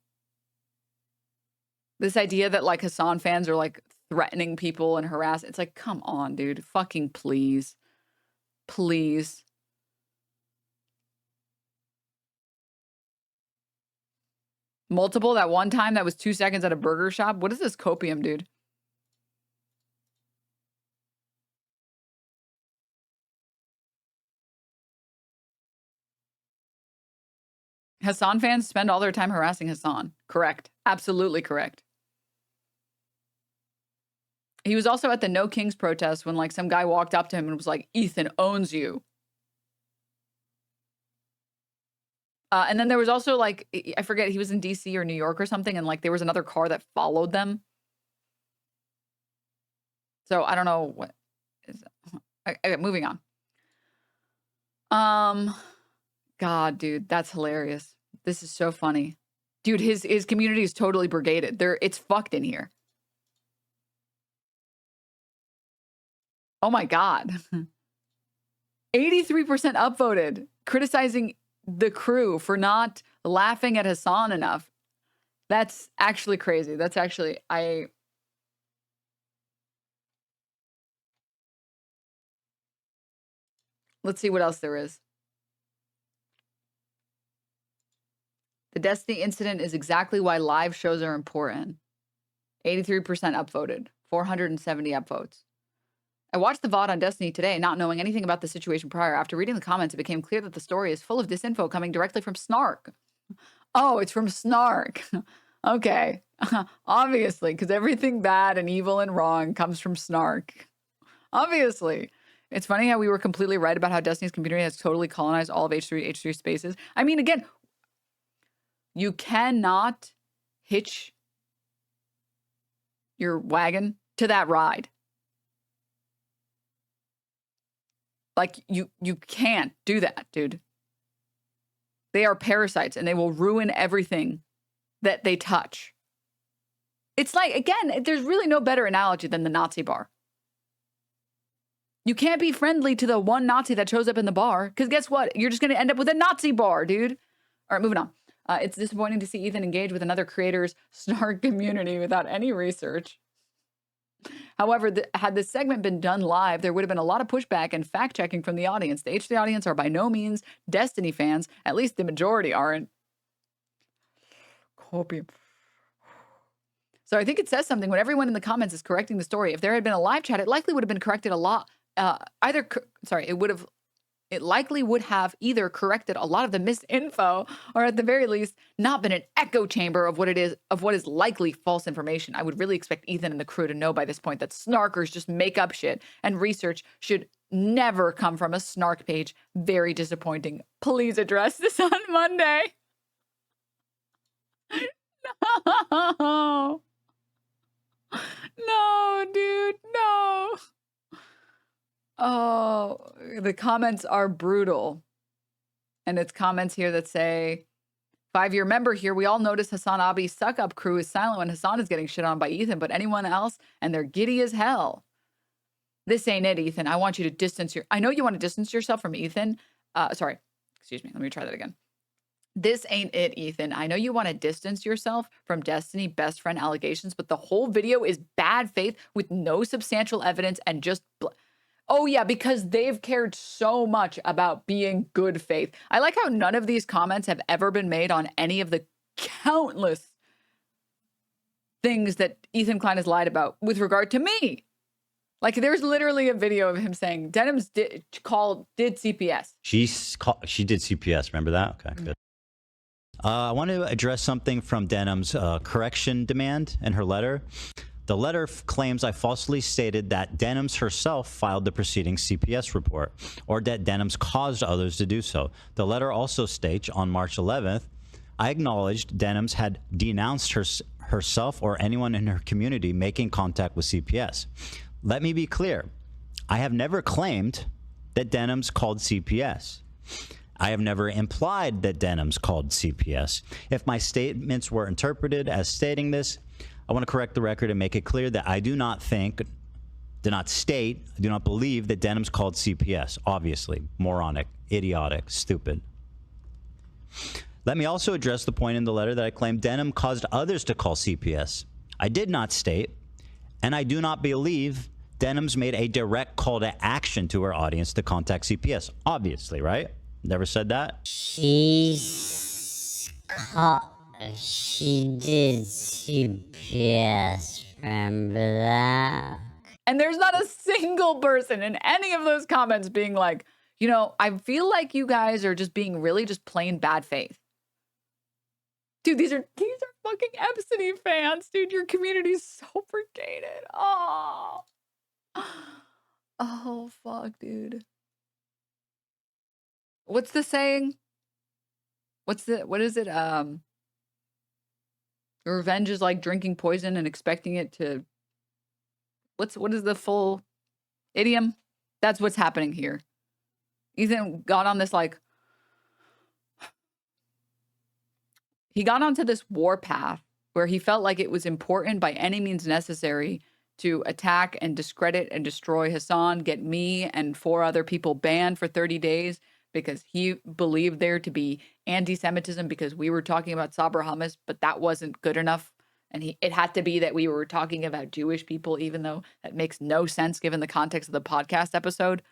This idea that like Hassan fans are like threatening people and harass, it's like, come on, dude. Fucking please. Please. Multiple, that one time that was 2 seconds at a burger shop. What is this copium, dude? Hassan fans spend all their time harassing Hassan. Correct. Absolutely correct. He was also at the No Kings protest when like some guy walked up to him and was like, Ethan owns you. And then there was also like, I forget, he was in DC or New York or something, and like there was another car that followed them. So I don't know what is. Okay, moving on. God, dude, that's hilarious. This is so funny, dude. His community is totally brigaded. It's fucked in here. Oh my God. 83% upvoted, criticizing the crew for not laughing at Hassan enough. That's actually crazy. That's actually, let's see what else there is. The Destiny incident is exactly why live shows are important. 83% upvoted, 470 upvotes. I watched the VOD on Destiny today, not knowing anything about the situation prior. After reading the comments, it became clear that the story is full of disinfo coming directly from Snark. Oh, it's from Snark. Okay. Obviously, because everything bad and evil and wrong comes from Snark. Obviously. It's funny how we were completely right about how Destiny's community has totally colonized all of H3 spaces. I mean, again, you cannot hitch your wagon to that ride. Like, you can't do that, dude. They are parasites, and they will ruin everything that they touch. It's like, again, there's really no better analogy than the Nazi bar. You can't be friendly to the one Nazi that shows up in the bar, because guess what? You're just going to end up with a Nazi bar, dude. All right, moving on. It's disappointing to see Ethan engage with another creator's Snark community without any research. However, had this segment been done live, there would have been a lot of pushback and fact-checking from the audience. The H3 audience are by no means Destiny fans. At least the majority aren't. Copy. So I think it says something when everyone in the comments is correcting the story. If there had been a live chat, it likely would have been corrected a lot. It likely would have either corrected a lot of the misinfo, or at the very least, not been an echo chamber of what is likely false information. I would really expect Ethan and the crew to know by this point that snarkers just make up shit, and research should never come from a snark page. Very disappointing. Please address this on Monday. No. No, dude, no. Oh, the comments are brutal. And it's comments here that say, 5-year member here, we all notice Hassan Abi's suck-up crew is silent when Hassan is getting shit on by Ethan, but anyone else, and they're giddy as hell. This ain't it, Ethan. I want you to distance I know you want to distance yourself from Ethan. Sorry. Excuse me. Let me try that again. This ain't it, Ethan. I know you want to distance yourself from Destiny best friend allegations, but the whole video is bad faith with no substantial evidence and just... Oh, yeah, because they've cared so much about being good faith. I like how none of these comments have ever been made on any of the countless things that Ethan Klein has lied about with regard to me. Like, there's literally a video of him saying, Denims did CPS. She did CPS, remember that? Okay, good. I want to address something from Denims' correction demand in her letter. The letter claims I falsely stated that Denims herself filed the preceding CPS report, or that Denims caused others to do so. The letter also states, on March 11th, I acknowledged Denims had denounced herself or anyone in her community making contact with CPS. Let me be clear. I have never claimed that Denims called CPS. I have never implied that Denims called CPS. If my statements were interpreted as stating this, I want to correct the record and make it clear that I do not believe that Denims called CPS. Obviously, moronic, idiotic, stupid. Let me also address the point in the letter that I claim Denim caused others to call CPS. I did not state, and I do not believe Denims made a direct call to action to her audience to contact CPS. Obviously, right? Never said that? She did CPS, remember that? And there's not a single person in any of those comments being like, you know, I feel like you guys are just being really just plain bad faith. Dude, these are fucking Epstein fans, dude. Your community's so brigaded. Oh, fuck, dude. What's the saying? what is it? Revenge is like drinking poison and expecting it to, what is the full idiom? That's what's happening here. Ethan got on this he got onto this war path where he felt like it was important by any means necessary to attack and discredit and destroy Hassan, get me and 4 other people banned for 30 days because he believed there to be anti-Semitism because we were talking about Sabra hummus, but that wasn't good enough. And it had to be that we were talking about Jewish people, even though that makes no sense given the context of the podcast episode.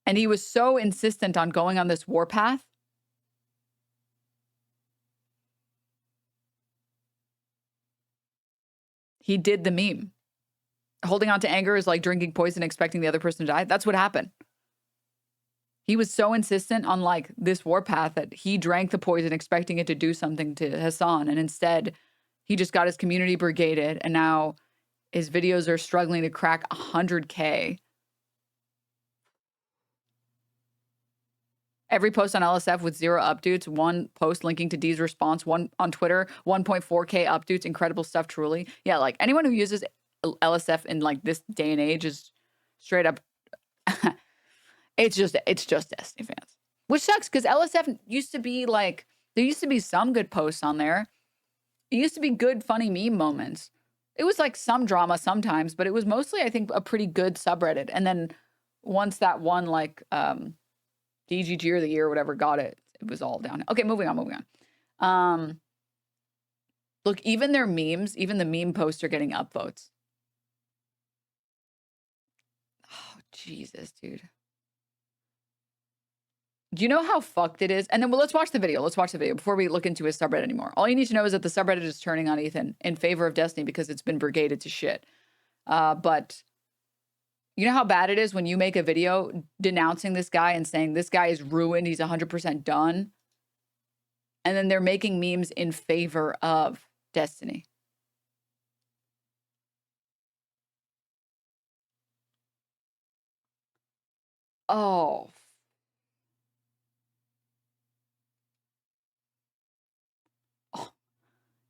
And he was so insistent on going on this war path. He did the meme. Holding on to anger is like drinking poison, expecting the other person to die. That's what happened. He was so insistent on like this war path that he drank the poison, expecting it to do something to Hassan. And instead, he just got his community brigaded. And now his videos are struggling to crack 100K. Every post on LSF with 0 updates, 1 post linking to D's response, 1 on Twitter, 1.4K updates, incredible stuff, truly. Yeah, like anyone who uses LSF in like this day and age is straight up, it's just Destiny fans. Which sucks because LSF used to be like, there used to be some good posts on there. It used to be good, funny meme moments. It was like some drama sometimes, but it was mostly, I think, a pretty good subreddit. And then once that one like, DGG of the year or whatever got it, it was all down. Okay, moving on. Look, even their memes, even the meme posts are getting upvotes. Oh, Jesus, dude. Do you know how fucked it is? And then, well, let's watch the video. Let's watch the video before we look into his subreddit anymore. All you need to know is that the subreddit is turning on Ethan in favor of Destiny because it's been brigaded to shit. But you know how bad it is when you make a video denouncing this guy and saying this guy is ruined, he's 100% done. And then they're making memes in favor of Destiny. Oh.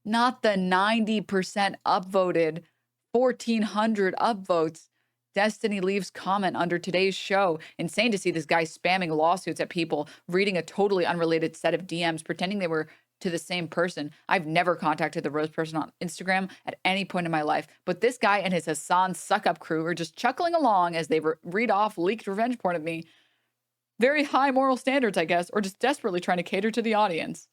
Not the 90% upvoted, 1,400 upvotes. Destiny leaves comment under today's show. Insane to see this guy spamming lawsuits at people, reading a totally unrelated set of DMs, pretending they were to the same person. I've never contacted the Rose person on Instagram at any point in my life, but this guy and his Hassan suck-up crew are just chuckling along as they read off leaked revenge porn of me. Very high moral standards, I guess, or just desperately trying to cater to the audience.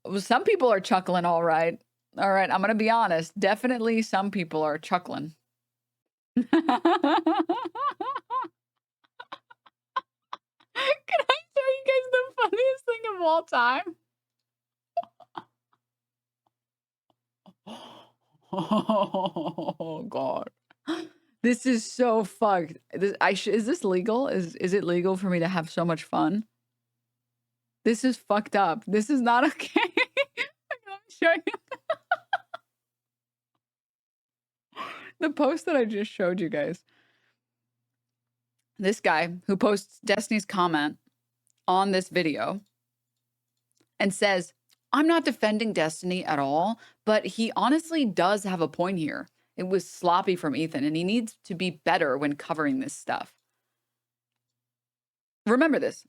Well, some people are chuckling, all right. All right, I'm going to be honest. Definitely some people are chuckling. Can I show you guys the funniest thing of all time? Oh, God. This is so fucked. Is this legal? Is it legal for me to have so much fun? This is fucked up. This is not okay. I'm showing you. The post that I just showed you guys. This guy who posts Destiny's comment on this video and says, I'm not defending Destiny at all, but he honestly does have a point here. It was sloppy from Ethan, and he needs to be better when covering this stuff. Remember this.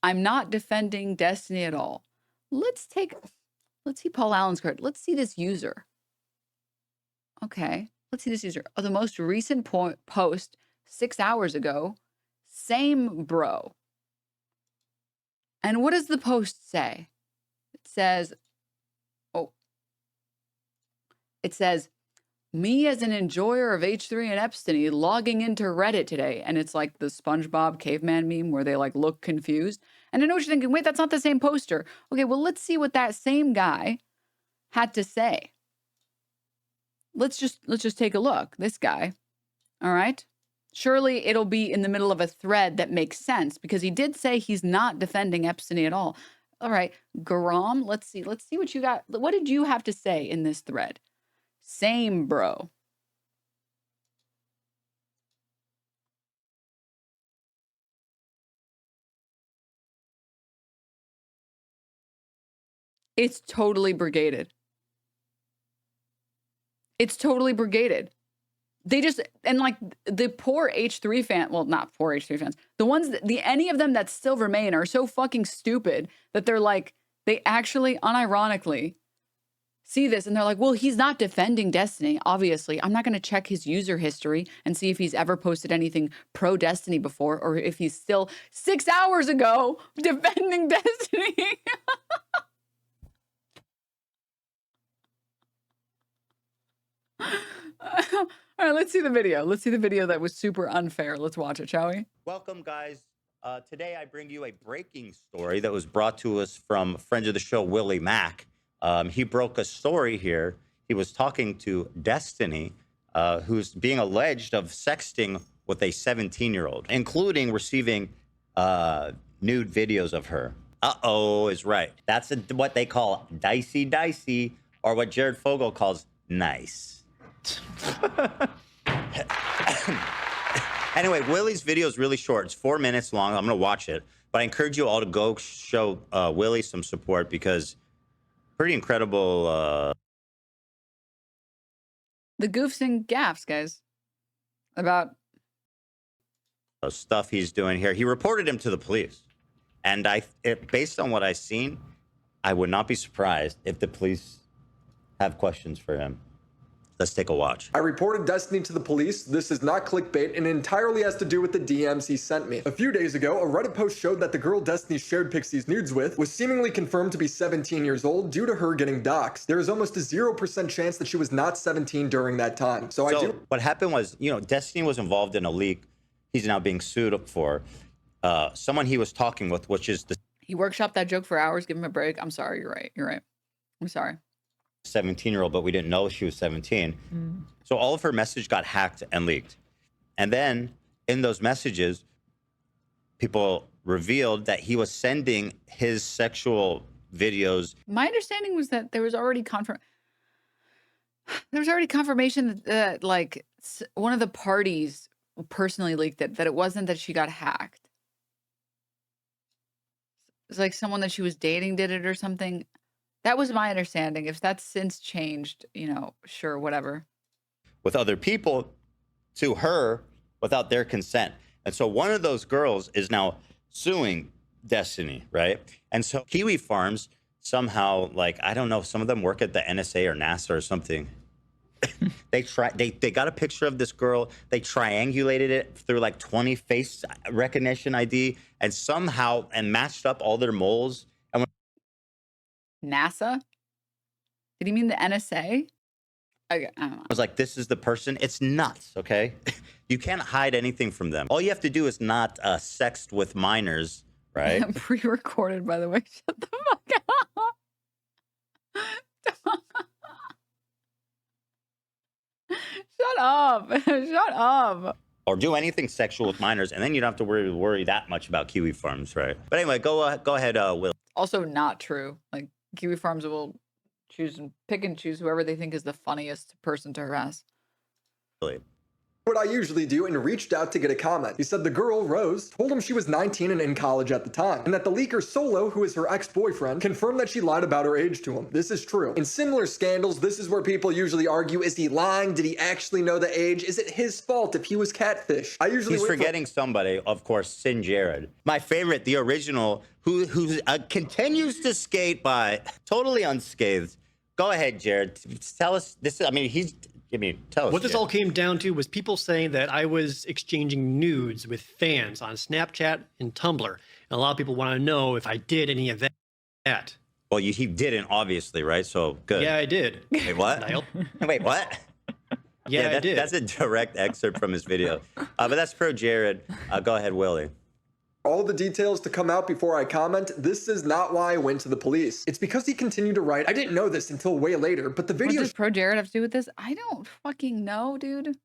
I'm not defending Destiny at all. Let's see Paul Allen's card. Let's see this user. Okay, let's see this user. Oh, the most recent post 6 hours ago. Same bro. And what does the post say? It says, me as an enjoyer of H3 and Epstein logging into Reddit today. And it's like the SpongeBob caveman meme where they like look confused. And I know what you're thinking, wait, that's not the same poster. Okay, well, let's see what that same guy had to say. Let's just take a look. This guy. All right. Surely it'll be in the middle of a thread that makes sense because he did say he's not defending Epstein at all. All right, Garam, let's see what you got. What did you have to say in this thread? Same, bro. It's totally brigaded. It's totally brigaded. They just, and like the poor H3 fan, well, not poor H3 fans, the ones that, any of them that still remain are so fucking stupid that they're like, they actually unironically see this and they're like, well, he's not defending Destiny. Obviously, I'm not going to check his user history and see if he's ever posted anything pro Destiny before or if he's still 6 hours ago defending Destiny. All right, let's see the video. Let's see the video that was super unfair. Let's watch it, shall we? Welcome, guys. Today I bring you a breaking story that was brought to us from a friend of the show, Willy Mac. He broke a story here. He was talking to Destiny, who's being alleged of sexting with a 17-year-old, including receiving nude videos of her. Uh-oh is right. That's what they call dicey, or what Jared Fogle calls nice. Anyway, Willy's video is really short. It's 4 minutes long. I'm going to watch it. But I encourage you all to go show Willy some support because pretty incredible. The goofs and gaffs, guys. About Stuff he's doing here. He reported him to the police. And based on what I've seen, I would not be surprised if the police have questions for him. Let's take a watch. I reported Destiny to the police. This is not clickbait and entirely has to do with the DMs he sent me. A few days ago, a Reddit post showed that the girl Destiny shared Pixie's nudes with was seemingly confirmed to be 17 years old due to her getting doxxed. There is almost a 0% chance that she was not 17 during that time. So what happened was, Destiny was involved in a leak he's now being sued for. Someone he was talking with, which is the... He workshopped that joke for hours. Give him a break. I'm sorry. You're right. I'm sorry. 17-year-old, but we didn't know she was 17. So all of her message got hacked and leaked. And then in those messages, people revealed that he was sending his sexual videos. My understanding was that there was already confirmation that like one of the parties personally leaked it, that it wasn't that she got hacked. It's like someone that she was dating did it or something. That was my understanding. If that's since changed, sure, whatever. With other people to her without their consent. And so one of those girls is now suing Destiny, right? And so Kiwi Farms somehow, I don't know, some of them work at the NSA or NASA or something. They got a picture of this girl. They triangulated it through 20 face recognition ID and somehow matched up all their moles. And NASA? Did he mean the NSA? Okay, I don't know. I was like, this is the person. It's nuts, okay? You can't hide anything from them. All you have to do is not sext with minors, right? Pre-recorded, by the way. Shut the fuck up. Shut up. Shut up. Or do anything sexual with minors, and then you don't have to worry that much about Kiwi Farms, right? But anyway, go ahead, Will. Also not true. Kiwi Farms will pick and choose whoever they think is the funniest person to harass. Really? What I usually do and reached out to get a comment. He said the girl, Rose, told him she was 19 and in college at the time, and that the leaker Solo, who is her ex-boyfriend, confirmed that she lied about her age to him. This is true. In similar scandals, this is where people usually argue, is he lying? Did he actually know the age? Is it his fault if he was catfish? He's forgetting somebody, of course, Sin Jared. My favorite, the original, who continues to skate by totally unscathed. Go ahead, Jared. Tell us this. Tell us. What this all came down to was people saying that I was exchanging nudes with fans on Snapchat and Tumblr. And a lot of people want to know if I did any of that. Well, he didn't, obviously, right? So, good. Yeah, I did. Wait, what? Wait, what? Yeah, I did. That's a direct excerpt from his video. But that's pro Jared. Go ahead, Willy. All the details to come out before I comment. This is not why I went to the police. It's because he continued to write. I didn't know this until way later, but the video... What does Pro Jared have to do with this? I don't fucking know, dude.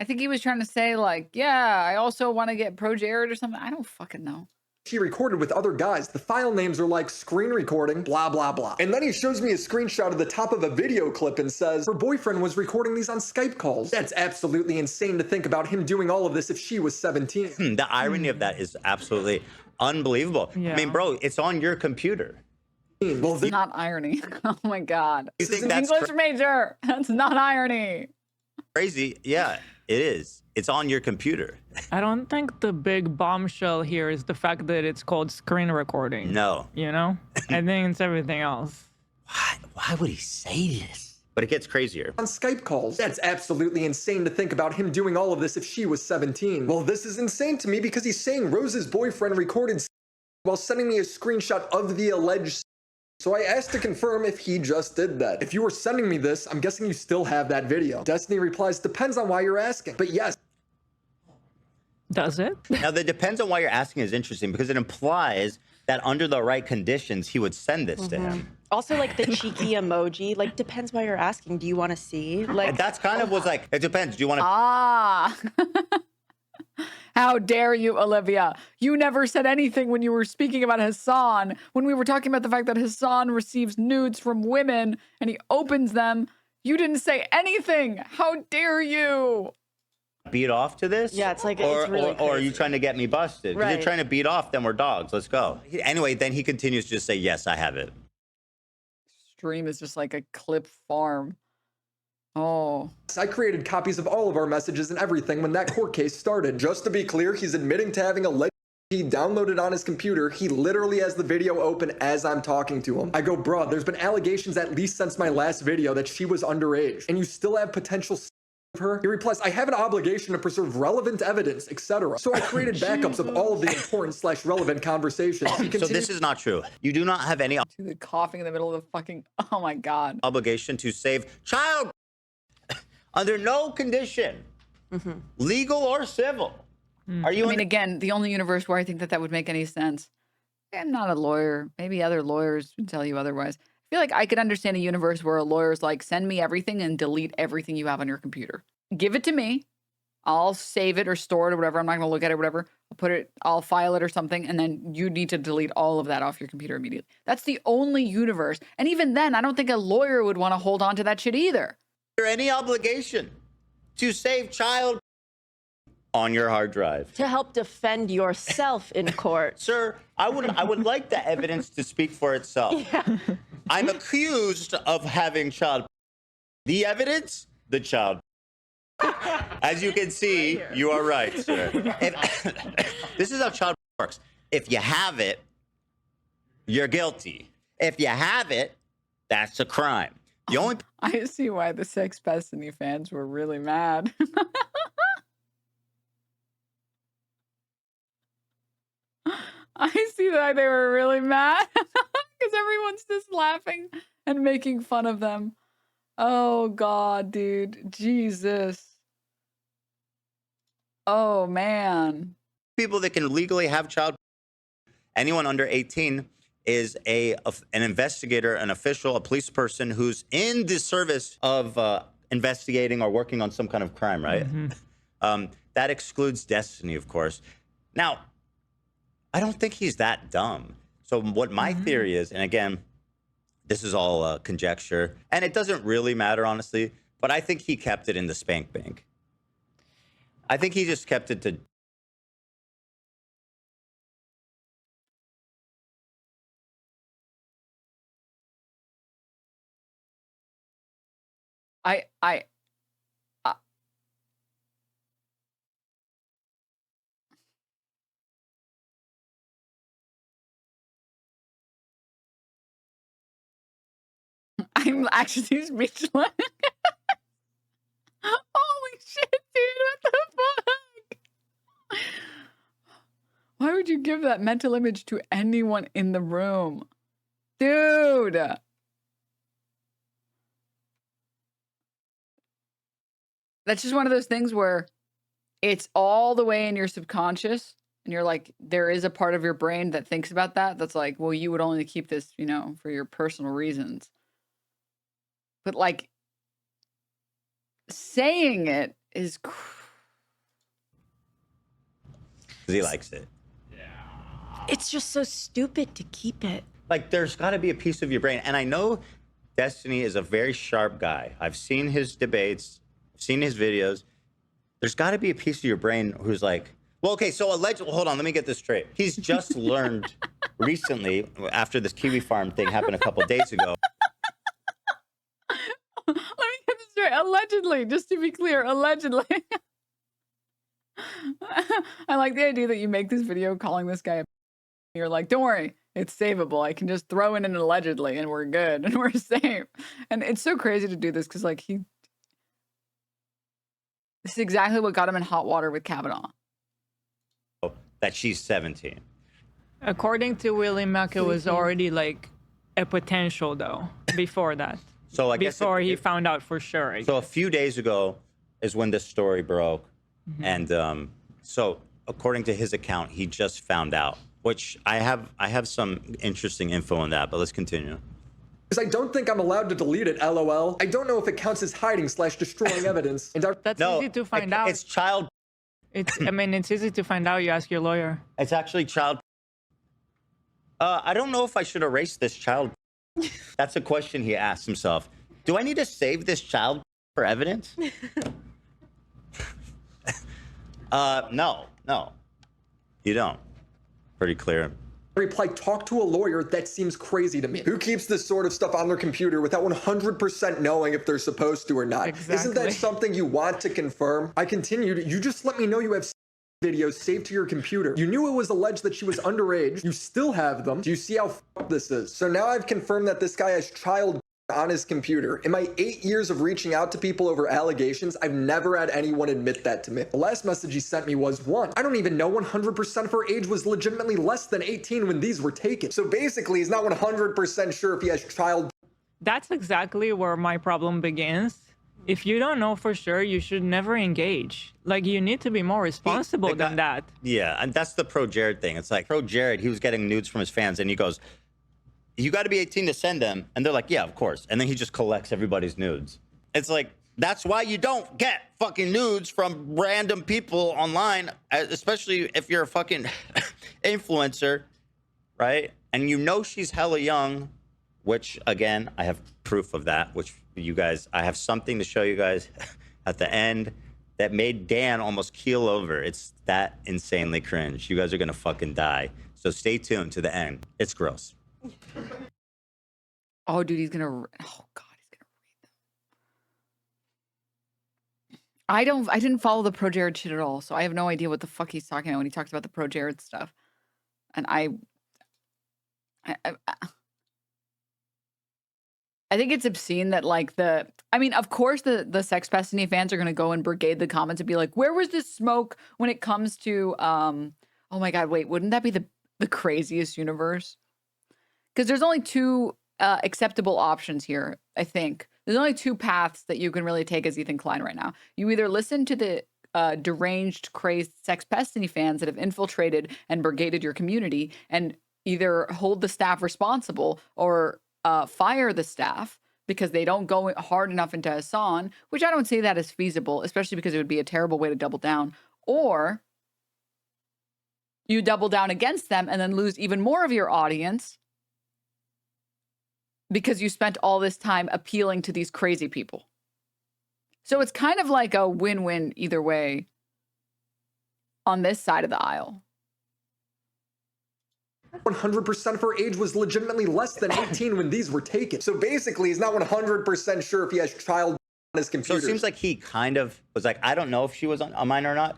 I think he was trying to say like, yeah, I also want to get pro Jared or something. I don't fucking know. She recorded with other guys. The file names are like screen recording, blah, blah, blah. And then he shows me a screenshot of the top of a video clip and says, her boyfriend was recording these on Skype calls. That's absolutely insane to think about him doing all of this if she was 17. The irony of that is absolutely unbelievable. Yeah. I mean, bro, it's on your computer. Well, It's not irony. Oh my God. You This think is that's English major. That's not irony. crazy? Yeah, it is. It's on your computer. I don't think the big bombshell here is the fact that it's called screen recording. No. You know? I think it's everything else. Why would he say this? But it gets crazier. On Skype calls. That's absolutely insane to think about him doing all of this if she was 17. Well, this is insane to me because he's saying Rose's boyfriend recorded while sending me a screenshot of the alleged. So I asked to confirm if he just did that. If you were sending me this, I'm guessing you still have that video. Destiny replies, depends on why you're asking. But yes. Does it? Now, that depends on why you're asking is interesting because it implies that under the right conditions, he would send this to him. Also, like the cheeky emoji, like depends why you're asking. Do you want to see? Like And that's kind of was like, it depends. Do you want to? Ah. How dare you, Olivia? You never said anything when you were speaking about Hassan. When we were talking about the fact that Hassan receives nudes from women and he opens them, you didn't say anything. How dare you? Beat off to this? Yeah, it's like or, it's really or are you trying to get me busted? If Right. you're trying to beat off, then we're dogs. Let's go. Anyway, then he continues to just say, yes, I have it. Stream is just like a clip farm. Oh. I created copies of all of our messages and everything when that court case started. Just to be clear, he's admitting to having a he downloaded on his computer. He literally has the video open as I'm talking to him. I go, bruh, there's been allegations at least since my last video that she was underage, and you still have potential of her? He replies, I have an obligation to preserve relevant evidence, etc. So I created backups of all of the important / relevant conversations. So this is not true. You do not have any The coughing in the middle of the fucking, oh my God. obligation to save child under no condition, legal or civil. Are you I mean, again, the only universe where I think that that would make any sense. I'm not a lawyer. Maybe other lawyers would tell you otherwise. I feel like I could understand a universe where a lawyer's like, send me everything and delete everything you have on your computer. Give it to me. I'll save it or store it or whatever. I'm not going to look at it or whatever. I'll file it or something. And then you need to delete all of that off your computer immediately. That's the only universe. And even then, I don't think a lawyer would want to hold on to that shit either. any obligation to save child on your hard drive? To help defend yourself in court. Sir, I would like the evidence to speak for itself. Yeah. I'm accused of having child. The evidence? The child. As you can see, you are right, sir. This is how child works. If you have it, you're guilty. If you have it, that's a crime. The only I see why the Sex Destiny fans were really mad. I see why they were really mad because everyone's just laughing and making fun of them. Oh God, dude, Jesus. Oh man. people that can legally have child, anyone under 18 is an investigator, an official, a police person who's in the service of investigating or working on some kind of crime, right? That excludes Destiny, of course. Now, I don't think he's that dumb. So what my theory is, and again, this is all conjecture, and it doesn't really matter, honestly, but I think he kept it in the spank bank. I think he just kept it to... I'm actually speechless. Holy shit, dude, what the fuck? Why would you give that mental image to anyone in the room? Dude. That's just one of those things where it's all the way in your subconscious. And you're like, there is a part of your brain that thinks about that. That's like, well, you would only keep this, you know, for your personal reasons. But like saying it is because he likes it. It's just so stupid to keep it. Like, there's got to be a piece of your brain. And I know Destiny is a very sharp guy. I've seen his debates, seen his videos. There's got to be a piece of your brain who's like, well, okay, so allegedly, hold on, let me get this straight. He's just learned recently, after this Kiwi Farm thing happened a couple days ago. Let me get this straight. Allegedly, just to be clear, allegedly. I like the idea that you make this video calling this guy a. You're like, don't worry, it's savable. I can just throw in an allegedly and we're good and we're safe. And it's so crazy to do this because, like, this is exactly what got him in hot water with Kavanaugh. That she's 17. According to Willymacshow, it was already like a potential though before that. So I guess before he found out for sure. So a few days ago is when this story broke, and so according to his account, he just found out. Which I have some interesting info on that, but let's continue. Because I don't think I'm allowed to delete it, LOL. I don't know if it counts as hiding/destroying evidence. And That's easy to find out. It's child. I mean, it's easy to find out. You ask your lawyer. It's actually child. I don't know if I should erase this child. That's a question he asked himself. Do I need to save this child for evidence? No, you don't. Pretty clear. Reply, talk to a lawyer. That seems crazy to me. Who keeps this sort of stuff on their computer without 100% knowing if they're supposed to or not? Exactly. Isn't that something you want to confirm? I continued. You just let me know you have videos saved to your computer. You knew it was alleged that she was underage. You still have them. Do you see how f***ed this is? So now I've confirmed that this guy has child on his computer. In my 8 years of reaching out to people over allegations, I've never had anyone admit that to me. The last message he sent me was, 1, I don't even know 100% if her age was legitimately less than 18 when these were taken. So basically, he's not 100% sure if he has child. That's exactly where my problem begins. If you don't know for sure, you should never engage. Like, you need to be more responsible than that. Yeah, and that's the Pro Jared thing. It's like, Pro Jared, he was getting nudes from his fans, and he goes, you got to be 18 to send them. And they're like, yeah, of course. And then he just collects everybody's nudes. It's like, that's why you don't get fucking nudes from random people online, especially if you're a fucking influencer, right? And you know she's hella young, which, again, I have proof of that, which you guys, I have something to show you guys at the end that made Dan almost keel over. It's that insanely cringe. You guys are going to fucking die. So stay tuned to the end. It's gross. Oh, dude, he's gonna. Oh God, he's gonna read them. I didn't follow the Pro Jared shit at all, so I have no idea what the fuck he's talking about when he talks about the Pro Jared stuff. And I think it's obscene that, like, I mean, of course the Sex Destiny fans are gonna go and brigade the comments and be like, where was this smoke when it comes to oh my God, wait, wouldn't that be the craziest universe? Because there's only two acceptable options here, I think. There's only two paths that you can really take as Ethan Klein right now. You either listen to the deranged, crazed Sex Destiny fans that have infiltrated and brigaded your community and either hold the staff responsible or fire the staff because they don't go hard enough into Hassan, which I don't see that as feasible, especially because it would be a terrible way to double down. Or you double down against them and then lose even more of your audience because you spent all this time appealing to these crazy people. So it's kind of like a win-win either way on this side of the aisle. 100% of her age was legitimately less than 18 when these were taken. So basically, he's not 100% sure if he has child on his computer. So it seems like he kind of was like, I don't know if she was a minor or not.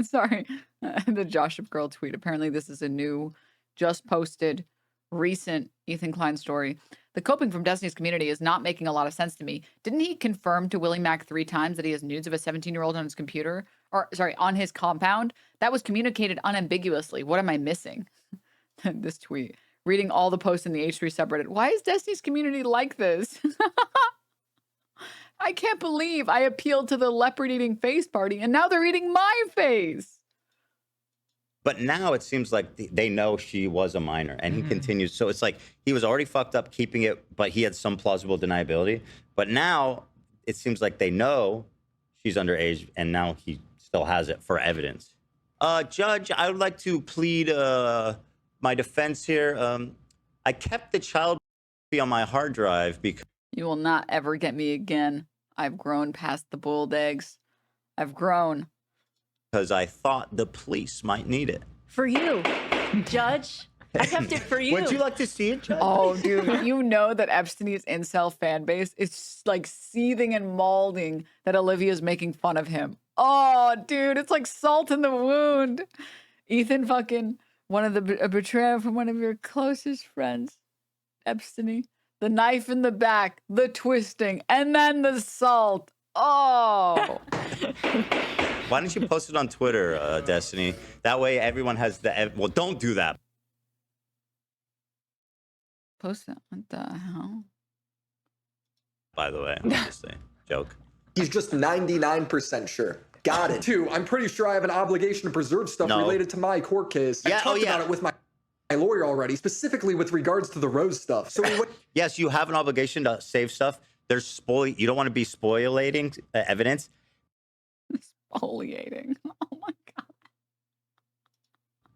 Sorry. The Joshua Girl tweet. Apparently this is a new, just posted, recent Ethan Klein story. The coping from Destiny's community is not making a lot of sense to me. Didn't he confirm to Willymac 3 times that he has nudes of a 17-year-old on his computer? Or, sorry, on his compound? That was communicated unambiguously. What am I missing? This tweet. Reading all the posts in the H3 subreddit. Why is Destiny's community like this? I can't believe I appealed to the leopard-eating face party, and now they're eating my face. But now it seems like they know she was a minor, and he continues. So it's like he was already fucked up keeping it, but he had some plausible deniability. But now it seems like they know she's underage, and now he still has it for evidence. Judge, I would like to plead my defense here. I kept the child on my hard drive because You will not ever get me again. I've grown past the boiled eggs. I've grown. I thought the police might need it. For you, Judge. I kept it for you. Would you like to see it, Judge? Oh, dude, you know that Epstein's incel fan base is like seething and mauling that Olivia's making fun of him. Oh, dude, it's like salt in the wound. Ethan fucking a betrayal from one of your closest friends, Epstein. The knife in the back, the twisting, and then the salt. Oh. Why don't you post it on Twitter, Destiny? That way everyone has the... Well, don't do that. Post it. What the hell? By the way, obviously. Joke. He's just 99% sure. Got it. 2, I'm pretty sure I have an obligation to preserve stuff related to my court case. I talked about it with my lawyer already, specifically with regards to the Rose stuff. So yes, you have an obligation to save stuff. There's you don't want to be spoliating evidence. Spoliating. Oh my god.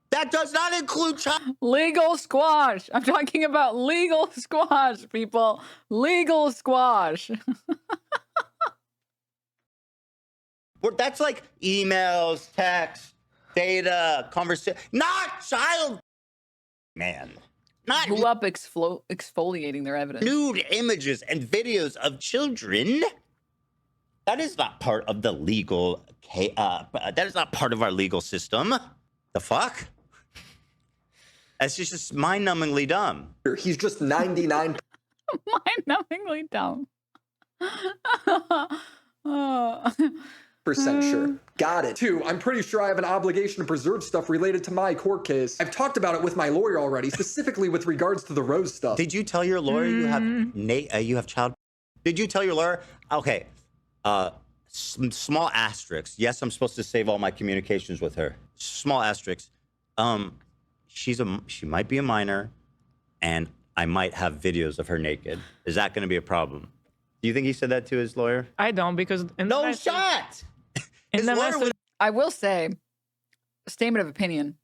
That does not include legal squash. I'm talking about legal squash, people. Legal squash. That's like emails, text, data, conversation. Not child. Man. Not blew up exfoliating their evidence. Nude images and videos of children. That is not part of the legal. That is not part of our legal system. The fuck? That's just mind-numbingly dumb. He's just 99. Mind-numbingly dumb. Percent sure. Got it. 2, I'm pretty sure I have an obligation to preserve stuff related to my court case. I've talked about it with my lawyer already, specifically with regards to the Rose stuff. Did you tell your lawyer you have child? Did you tell your lawyer? Okay. Some small asterisks. Yes, I'm supposed to save all my communications with her. Small asterisks. She might be a minor, and I might have videos of her naked. Is that going to be a problem? Do you think he said that to his lawyer? I don't, because no shot. I will say, statement of opinion.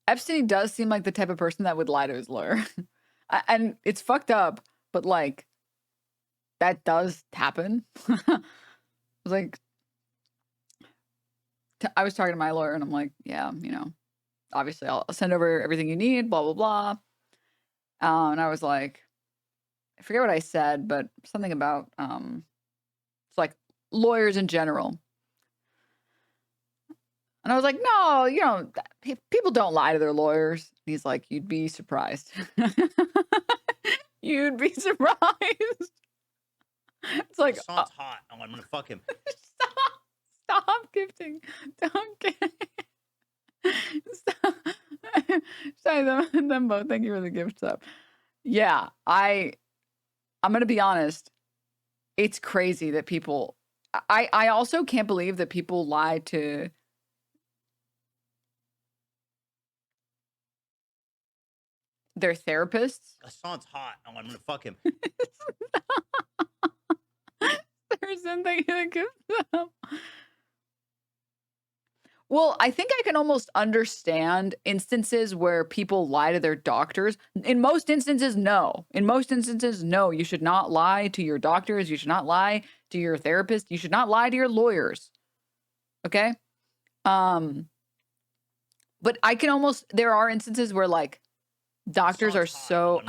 Epstein does seem like the type of person that would lie to his lawyer, and it's fucked up. But like, that does happen. I was like, I was talking to my lawyer, and I'm like, yeah, you know, obviously I'll send over everything you need, blah blah blah. And I was like, I forget what I said, but something about it's like lawyers in general. And I was like, no, you know, people don't lie to their lawyers. And he's like, you'd be surprised. You'd be surprised. It's like, the song's hot. Oh, I'm gonna fuck him. Stop gifting. Don't get. Stop. Sorry, them both. Thank you for the gift sub. Yeah, I'm gonna be honest. It's crazy that people. I also can't believe that people lie to. Their therapists. The song's hot. Oh, I'm gonna fuck him. There's something in the gift sub. Well, I think I can almost understand instances where people lie to their doctors. In most instances, no. In most instances, no. You should not lie to your doctors. You should not lie to your therapist. You should not lie to your lawyers. Okay? But I can almost, there are instances where like doctors are so,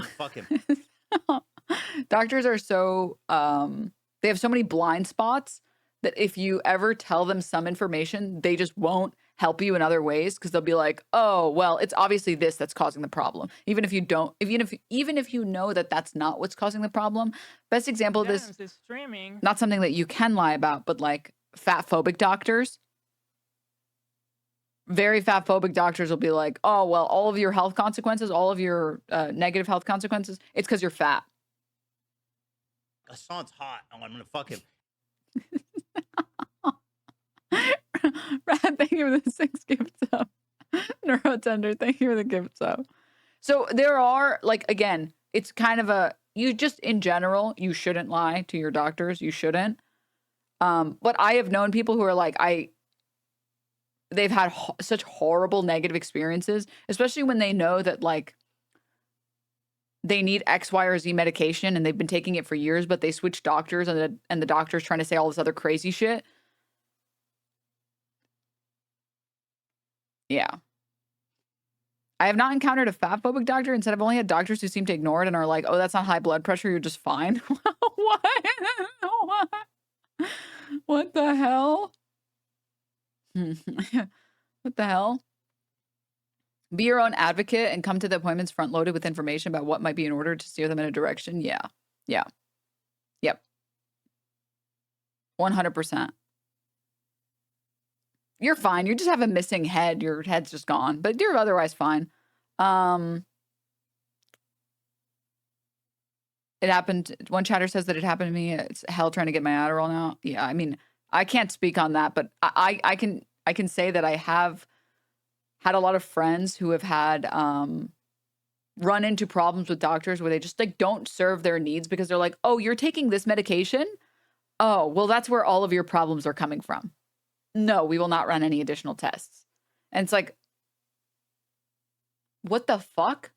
doctors are so, they have so many blind spots that if you ever tell them some information, they just won't help you in other ways because they'll be like, oh, well, it's obviously this that's causing the problem. Even if you don't, even if you know that that's not what's causing the problem. Best example of this is streaming. Not something that you can lie about, but like fat phobic doctors. Very fat phobic doctors will be like, oh, well, all of your health consequences, all of your negative health consequences, it's because you're fat. The song's hot. Oh, I'm gonna fuck him. Brad, thank you for the 6 gifts up. Neurotender, thank you for the gifts up. So there are, like, again, it's kind of a, you just in general, you shouldn't lie to your doctors. You shouldn't. But I have known people who are like, they've had such horrible negative experiences, especially when they know that like they need X, Y, or Z medication and they've been taking it for years, but they switch doctors and the doctor's trying to say all this other crazy shit. Yeah. I have not encountered a fat-phobic doctor. Instead, I've only had doctors who seem to ignore it and are like, oh, that's not high blood pressure. You're just fine. What? What the hell? What the hell? Be your own advocate and come to the appointments front-loaded with information about what might be in order to steer them in a direction. Yeah. Yeah. Yep. 100%. You're fine. You just have a missing head. Your head's just gone. But you're otherwise fine. It happened. One chatter says that it happened to me. It's hell trying to get my Adderall now. Yeah, I mean, I can't speak on that, but I can say that I have had a lot of friends who have had run into problems with doctors where they just like don't serve their needs because they're like, oh, you're taking this medication? Oh, well, that's where all of your problems are coming from. No, we will not run any additional tests. And it's like, what the fuck?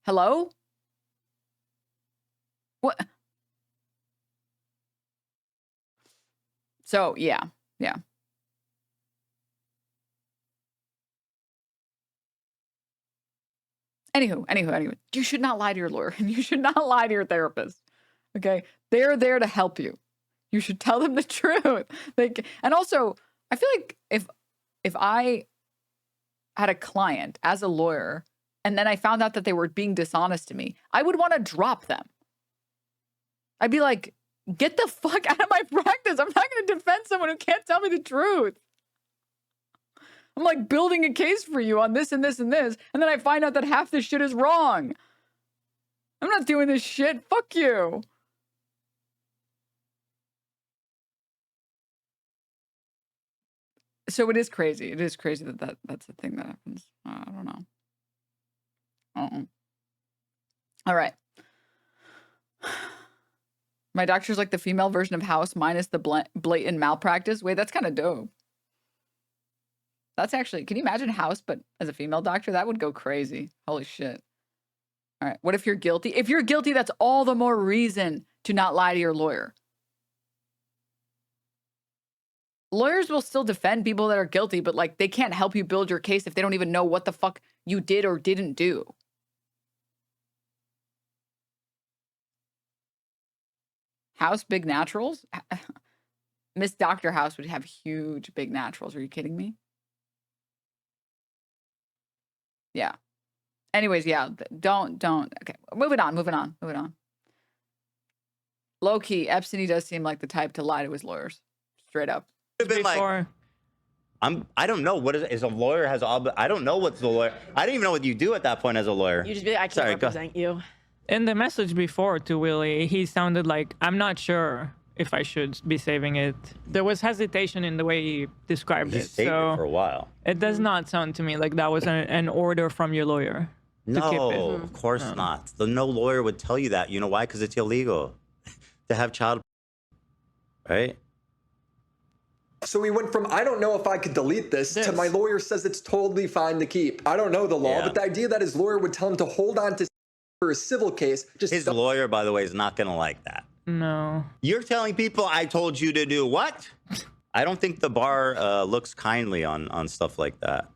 Hello? What? So, yeah. Yeah. Anywho, you should not lie to your lawyer and you should not lie to your therapist. Okay? They're there to help you. You should tell them the truth. Like, and also, I feel like if I had a client as a lawyer and then I found out that they were being dishonest to me, I would want to drop them. I'd be like, get the fuck out of my practice. I'm not going to defend someone who can't tell me the truth. I'm like building a case for you on this and this and this. And then I find out that half this shit is wrong. I'm not doing this shit. Fuck you. So it is crazy. It is crazy that's the thing that happens. I don't know. All right. My doctor's like the female version of House minus the blatant malpractice. Wait, that's kind of dope. That's actually, can you imagine House, but as a female doctor? That would go crazy. Holy shit. All right. What if you're guilty? If you're guilty, that's all the more reason to not lie to your lawyer. Lawyers will still defend people that are guilty, but like they can't help you build your case if they don't even know what the fuck you did or didn't do. House big naturals? Miss Dr. House would have huge big naturals. Are you kidding me? Yeah. Anyways, yeah, don't. Okay, moving on. Low key, Epstein does seem like the type to lie to his lawyers. Straight up. Been like, I don't know what is a lawyer has all. I don't know what's the lawyer. I don't even know what you do at that point as a lawyer. You just be like, I can't represent you. In the message before to Willie, he sounded like, I'm not sure if I should be saving it. There was hesitation in the way he described it. Saved it for a while. It does not sound to me like that was an order from your lawyer. No, of course not. No lawyer would tell you that. You know why? Because it's illegal to have child. Right? So we went from, I don't know if I could delete this, to my lawyer says it's totally fine to keep. I don't know the law, but the idea that his lawyer would tell him to hold on to for a civil case. His lawyer, by the way, is not going to like that. No. You're telling people I told you to do what? I don't think the bar looks kindly on stuff like that.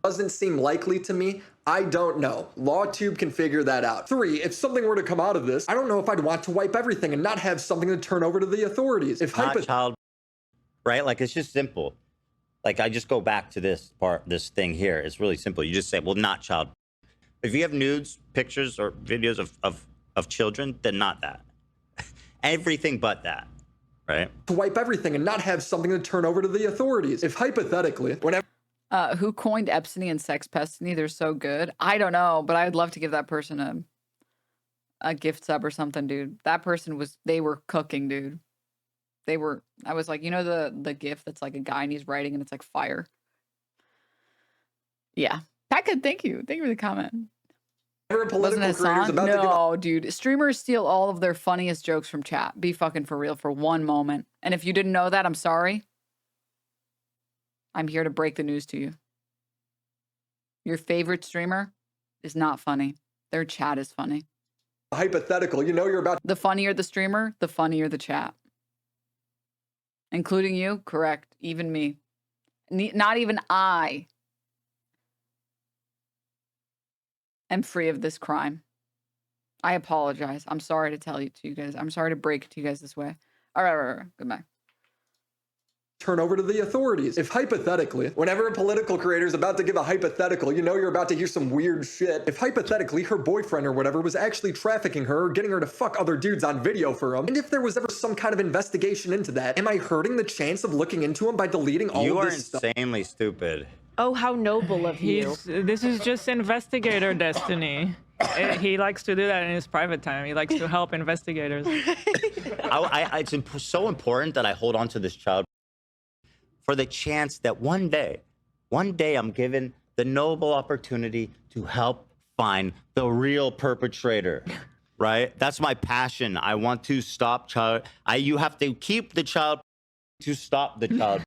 Doesn't seem likely to me. I don't know. LawTube can figure that out. 3, if something were to come out of this, I don't know if I'd want to wipe everything and not have something to turn over to the authorities. If not child, right? Like, it's just simple. Like, I just go back to this part, this thing here. It's really simple. You just say, well, not child. If you have nudes, pictures, or videos of children, then not that. Everything but that, right? To wipe everything and not have something to turn over to the authorities. If hypothetically, whenever... Who coined Epstein and Sex Pestiny? They're so good. I don't know, but I'd love to give that person a gift sub or something, dude. That person they were cooking, dude. I was like, you know the GIF that's like a guy and he's writing and it's like fire. Yeah. Packard, thank you. Thank you for the comment. Wasn't Hassan? No, dude. Streamers steal all of their funniest jokes from chat. Be fucking for real for one moment. And if you didn't know that, I'm sorry. I'm here to break the news to you. Your favorite streamer is not funny. Their chat is funny. Hypothetical, you know you're about The funnier the streamer, the funnier the chat. Including you, correct. Even me. Not even I am free of this crime. I apologize. I'm sorry to tell you to you guys. I'm sorry to break it to you guys this way. All right. Goodbye. turn over to the authorities. If hypothetically, whenever a political creator is about to give a hypothetical, you know you're about to hear some weird shit. If hypothetically her boyfriend or whatever was actually trafficking her or getting her to fuck other dudes on video for him, and if there was ever some kind of investigation into that, am I hurting the chance of looking into him by deleting all of this stuff? You are insanely stupid. Oh, how noble of you. This is just investigator destiny. He likes to do that in his private time. He likes to help investigators. It's so important that I hold on to this child for the chance that one day I'm given the noble opportunity to help find the real perpetrator, right? That's my passion. I want to stop child. You have to keep the child to stop the child.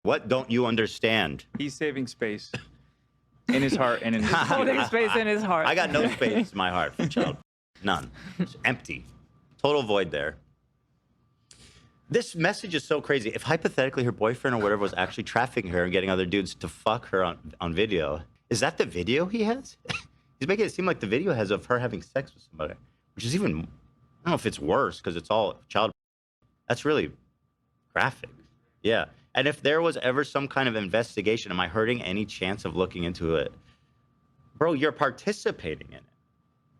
What don't you understand? He's saving space in his heart and in his holding space in his heart. I got no space in my heart for child. None. It's empty. Total void there. This message is so crazy. If hypothetically her boyfriend or whatever was actually trafficking her and getting other dudes to fuck her on video, is that the video he has? He's making it seem like the video has of her having sex with somebody, which is even, I don't know if it's worse because it's all child. That's really graphic. Yeah. And if there was ever some kind of investigation, am I hurting any chance of looking into it? Bro, you're participating in it.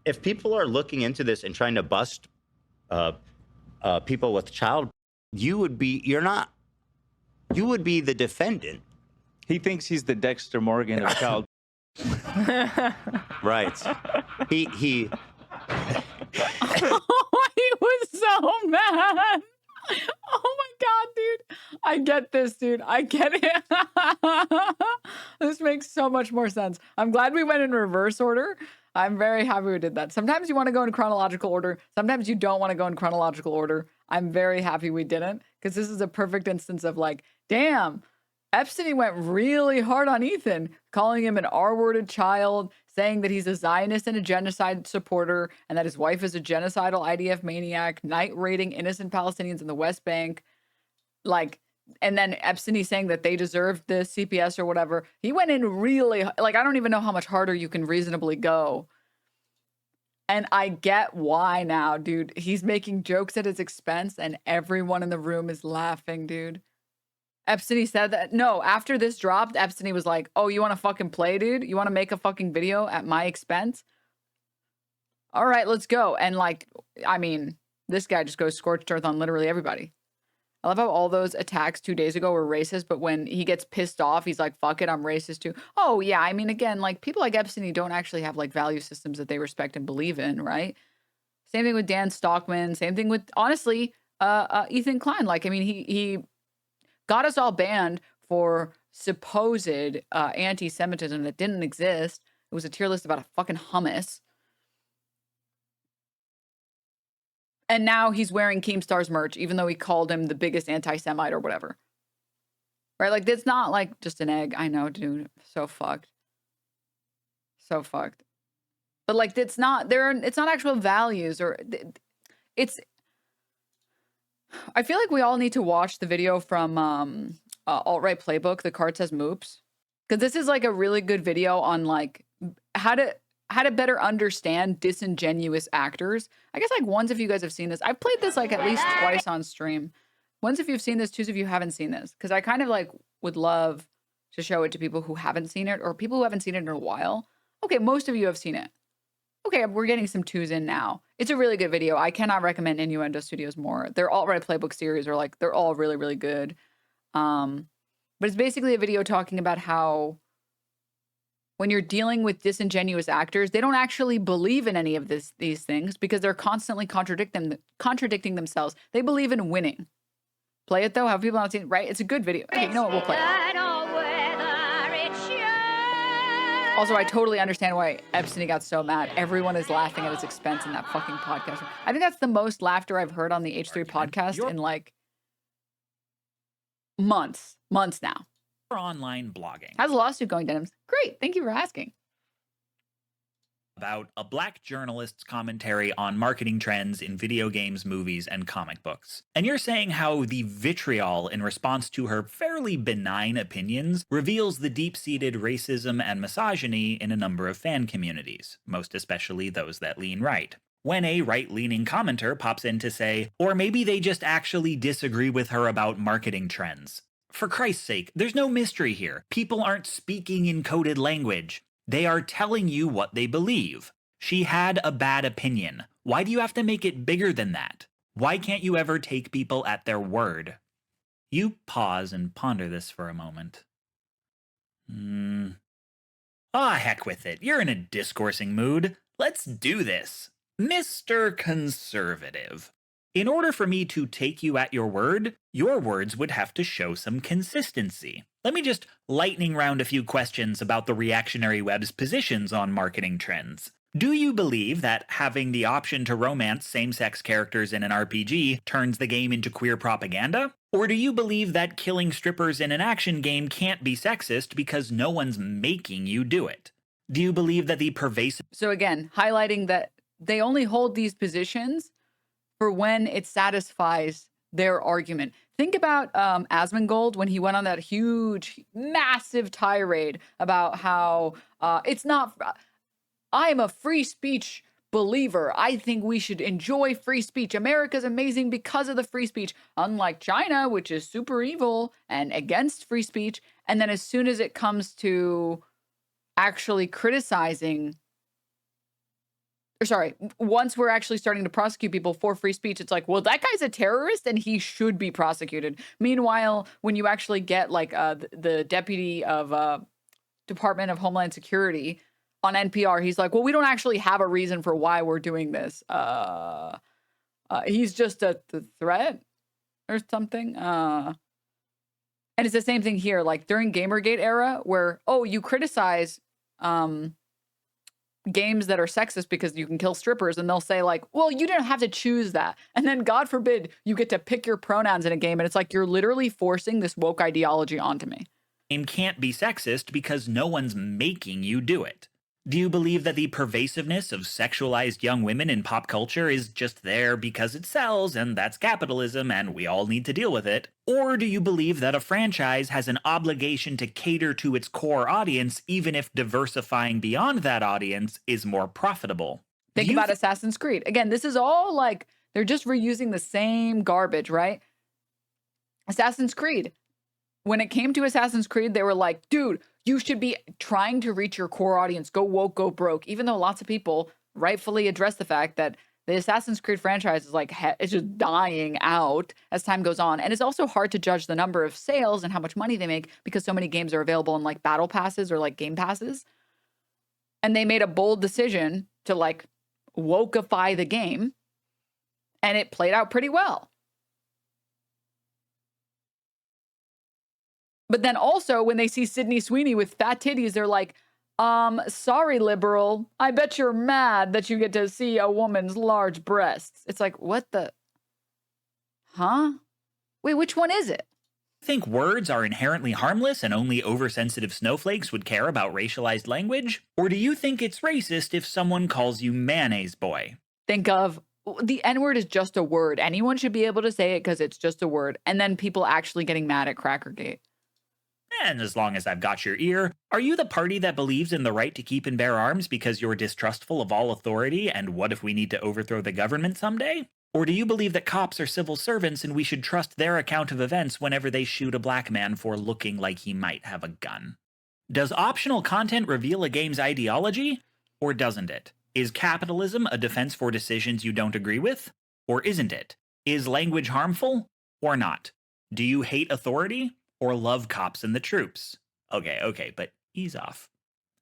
If people are looking into this and trying to bust people with child, you would be the defendant. He thinks he's the Dexter Morgan of child. Right. He he was so mad. Oh my God, dude. I get this, dude. I get it. This makes so much more sense. I'm glad we went in reverse order. I'm very happy we did that. Sometimes you want to go in chronological order. Sometimes you don't want to go in chronological order. I'm very happy we didn't, because this is a perfect instance of like, damn, Epstein went really hard on Ethan, calling him an R-worded child, saying that he's a Zionist and a genocide supporter, and that his wife is a genocidal IDF maniac, night raiding innocent Palestinians in the West Bank. Like, and then Epstein saying that they deserved the CPS or whatever. He went in really, like, I don't even know how much harder you can reasonably go. And I get why now, dude. He's making jokes at his expense and everyone in the room is laughing, dude. Epstein said that. No, after this dropped, Epstein was like, oh, you want to fucking play, dude? You want to make a fucking video at my expense? All right, let's go. And like, I mean, this guy just goes scorched earth on literally everybody. I love how all those attacks 2 days ago were racist, but when he gets pissed off, he's like, fuck it, I'm racist too. Oh, yeah, I mean, again, like, people like Epstein don't actually have, like, value systems that they respect and believe in, right? Same thing with Dan Stockman. Same thing with, honestly, Ethan Klein. Like, I mean, he got us all banned for supposed anti-Semitism that didn't exist. It was a tier list about a fucking hummus. And now he's wearing Keemstar's merch, even though he called him the biggest anti-Semite or whatever. Right? Like, it's not like just an egg. I know, dude. So fucked. So fucked. But like, it's not actual values, or it's, I feel like we all need to watch the video from Alt-Right Playbook, The Card Says Moops. Because this is like a really good video on like how to better understand disingenuous actors. I guess like ones of you guys have seen this. I've played this like at least twice on stream. Ones of you have seen this, twos of you haven't seen this. Because I kind of like would love to show it to people who haven't seen it or people who haven't seen it in a while. Okay, most of you have seen it. Okay, we're getting some twos in now. It's a really good video. I cannot recommend Innuendo Studios more. Their Alt-Right Playbook series are like, they're all really, really good. But it's basically a video talking about how when you're dealing with disingenuous actors, they don't actually believe in any of these things because they're constantly contradicting themselves. They believe in winning. Play it though. Have people not seen it? Right? It's a good video. Okay, you know what? We'll play it. Also, I totally understand why Epstein got so mad. Everyone is laughing at his expense in that fucking podcast. I think that's the most laughter I've heard on the H3 podcast in like months now. online blogging. How's the lawsuit going, Denims? Great. Thank you for asking. About a black journalist's commentary on marketing trends in video games, movies, and comic books. And you're saying how the vitriol in response to her fairly benign opinions reveals the deep-seated racism and misogyny in a number of fan communities, most especially those that lean right. When a right-leaning commenter pops in to say, or maybe they just actually disagree with her about marketing trends. For Christ's sake, there's no mystery here. People aren't speaking in coded language. They are telling you what they believe. She had a bad opinion. Why do you have to make it bigger than that? Why can't you ever take people at their word? You pause and ponder this for a moment. Heck with it. You're in a discoursing mood. Let's do this. Mr. Conservative. In order for me to take you at your words would have to show some consistency. Let me just lightning round a few questions about the reactionary web's positions on marketing trends. Do you believe that having the option to romance same-sex characters in an RPG turns the game into queer propaganda? Or do you believe that killing strippers in an action game can't be sexist because no one's making you do it? Do you believe that the pervasive... So again, highlighting that they only hold these positions for when it satisfies their argument. Think about Asmongold when he went on that huge, massive tirade about how it's not... I am a free speech believer. I think we should enjoy free speech. America's amazing because of the free speech, unlike China, which is super evil and against free speech. And then as soon as it comes to actually criticizing, or sorry, once we're actually starting to prosecute people for free speech, it's like, well, that guy's a terrorist and he should be prosecuted. Meanwhile, when you actually get like the deputy of Department of Homeland Security on NPR, he's like, well, we don't actually have a reason for why we're doing this. He's just a threat or something. And it's the same thing here, like during Gamergate era where, oh, you criticize games that are sexist because you can kill strippers, and they'll say like, well, you didn't have to choose that. And then God forbid you get to pick your pronouns in a game. And it's like, you're literally forcing this woke ideology onto me. Game can't be sexist because no one's making you do it. Do you believe that the pervasiveness of sexualized young women in pop culture is just there because it sells and that's capitalism and we all need to deal with it? Or do you believe that a franchise has an obligation to cater to its core audience even if diversifying beyond that audience is more profitable? Think about Assassin's Creed. Again, this is all like, they're just reusing the same garbage, right? Assassin's Creed. When it came to Assassin's Creed, they were like, dude, you should be trying to reach your core audience. Go woke, go broke. Even though lots of people rightfully address the fact that the Assassin's Creed franchise is like, it's just dying out as time goes on. And it's also hard to judge the number of sales and how much money they make because so many games are available in like battle passes or like game passes. And they made a bold decision to like wokeify the game. And it played out pretty well. But then also when they see Sydney Sweeney with fat titties, they're like, sorry, liberal. I bet you're mad that you get to see a woman's large breasts. It's like, what the? Huh? Wait, which one is it? Think words are inherently harmless and only oversensitive snowflakes would care about racialized language? Or do you think it's racist if someone calls you mayonnaise boy? Think of the N-word is just a word. Anyone should be able to say it because it's just a word. And then people actually getting mad at Crackergate. And as long as I've got your ear, are you the party that believes in the right to keep and bear arms because you're distrustful of all authority and what if we need to overthrow the government someday? Or do you believe that cops are civil servants and we should trust their account of events whenever they shoot a black man for looking like he might have a gun? Does optional content reveal a game's ideology? Or doesn't it? Is capitalism a defense for decisions you don't agree with? Or isn't it? Is language harmful? Or not? Do you hate authority? Or love cops and the troops? Okay, but ease off.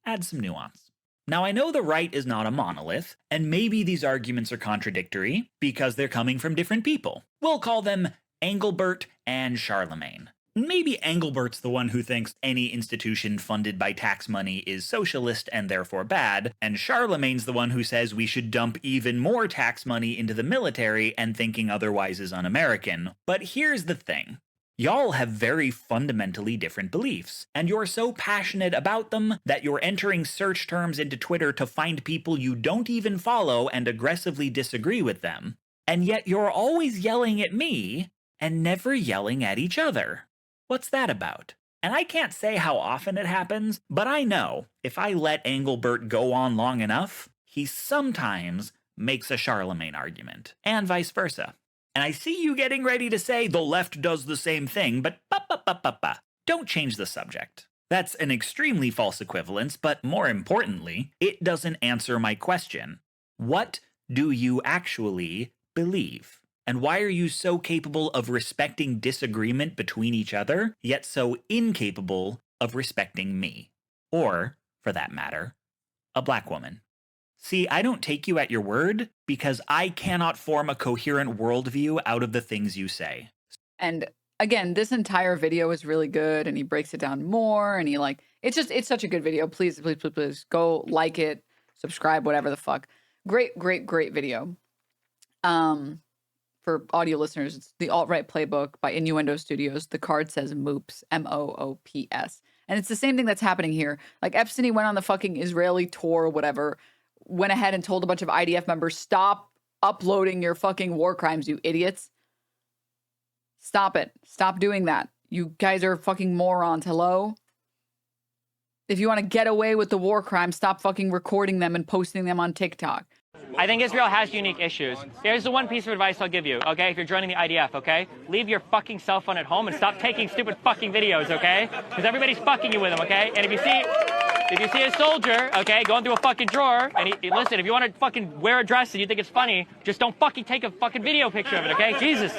Add some nuance. Now, I know the right is not a monolith, and maybe these arguments are contradictory because they're coming from different people. We'll call them Engelbert and Charlemagne. Maybe Engelbert's the one who thinks any institution funded by tax money is socialist and therefore bad, and Charlemagne's the one who says we should dump even more tax money into the military and thinking otherwise is un-American. But here's the thing. Y'all have very fundamentally different beliefs, and you're so passionate about them that you're entering search terms into Twitter to find people you don't even follow and aggressively disagree with them, and yet you're always yelling at me and never yelling at each other. What's that about? And I can't say how often it happens, but I know if I let Engelbert go on long enough, he sometimes makes a Charlemagne argument, and vice versa. And I see you getting ready to say the left does the same thing, but don't change the subject. That's an extremely false equivalence, but more importantly, it doesn't answer my question. What do you actually believe? And why are you so capable of respecting disagreement between each other, yet so incapable of respecting me? Or, for that matter, a black woman? See, I don't take you at your word because I cannot form a coherent worldview out of the things you say. And again, this entire video is really good, and he breaks it down more, and it's such a good video. Please go like it, subscribe, whatever the fuck. Great video. For audio listeners, it's the Alt-Right Playbook by Innuendo Studios. The card says MOOPS, MOOPS. And it's the same thing that's happening here. Like, Epstein went on the fucking Israeli tour or whatever, went ahead and told a bunch of IDF members, stop uploading your fucking war crimes, you idiots. Stop it. Stop doing that. You guys are fucking morons. Hello? If you want to get away with the war crimes, stop fucking recording them and posting them on TikTok. I think Israel has unique issues. Here's the one piece of advice I'll give you, okay? If you're joining the IDF, okay? Leave your fucking cell phone at home and stop taking stupid fucking videos, okay? Because everybody's fucking you with them, okay? And if you see a soldier, okay, going through a fucking drawer, and listen, if you want to fucking wear a dress and you think it's funny, just don't fucking take a fucking video picture of it, okay? Jesus.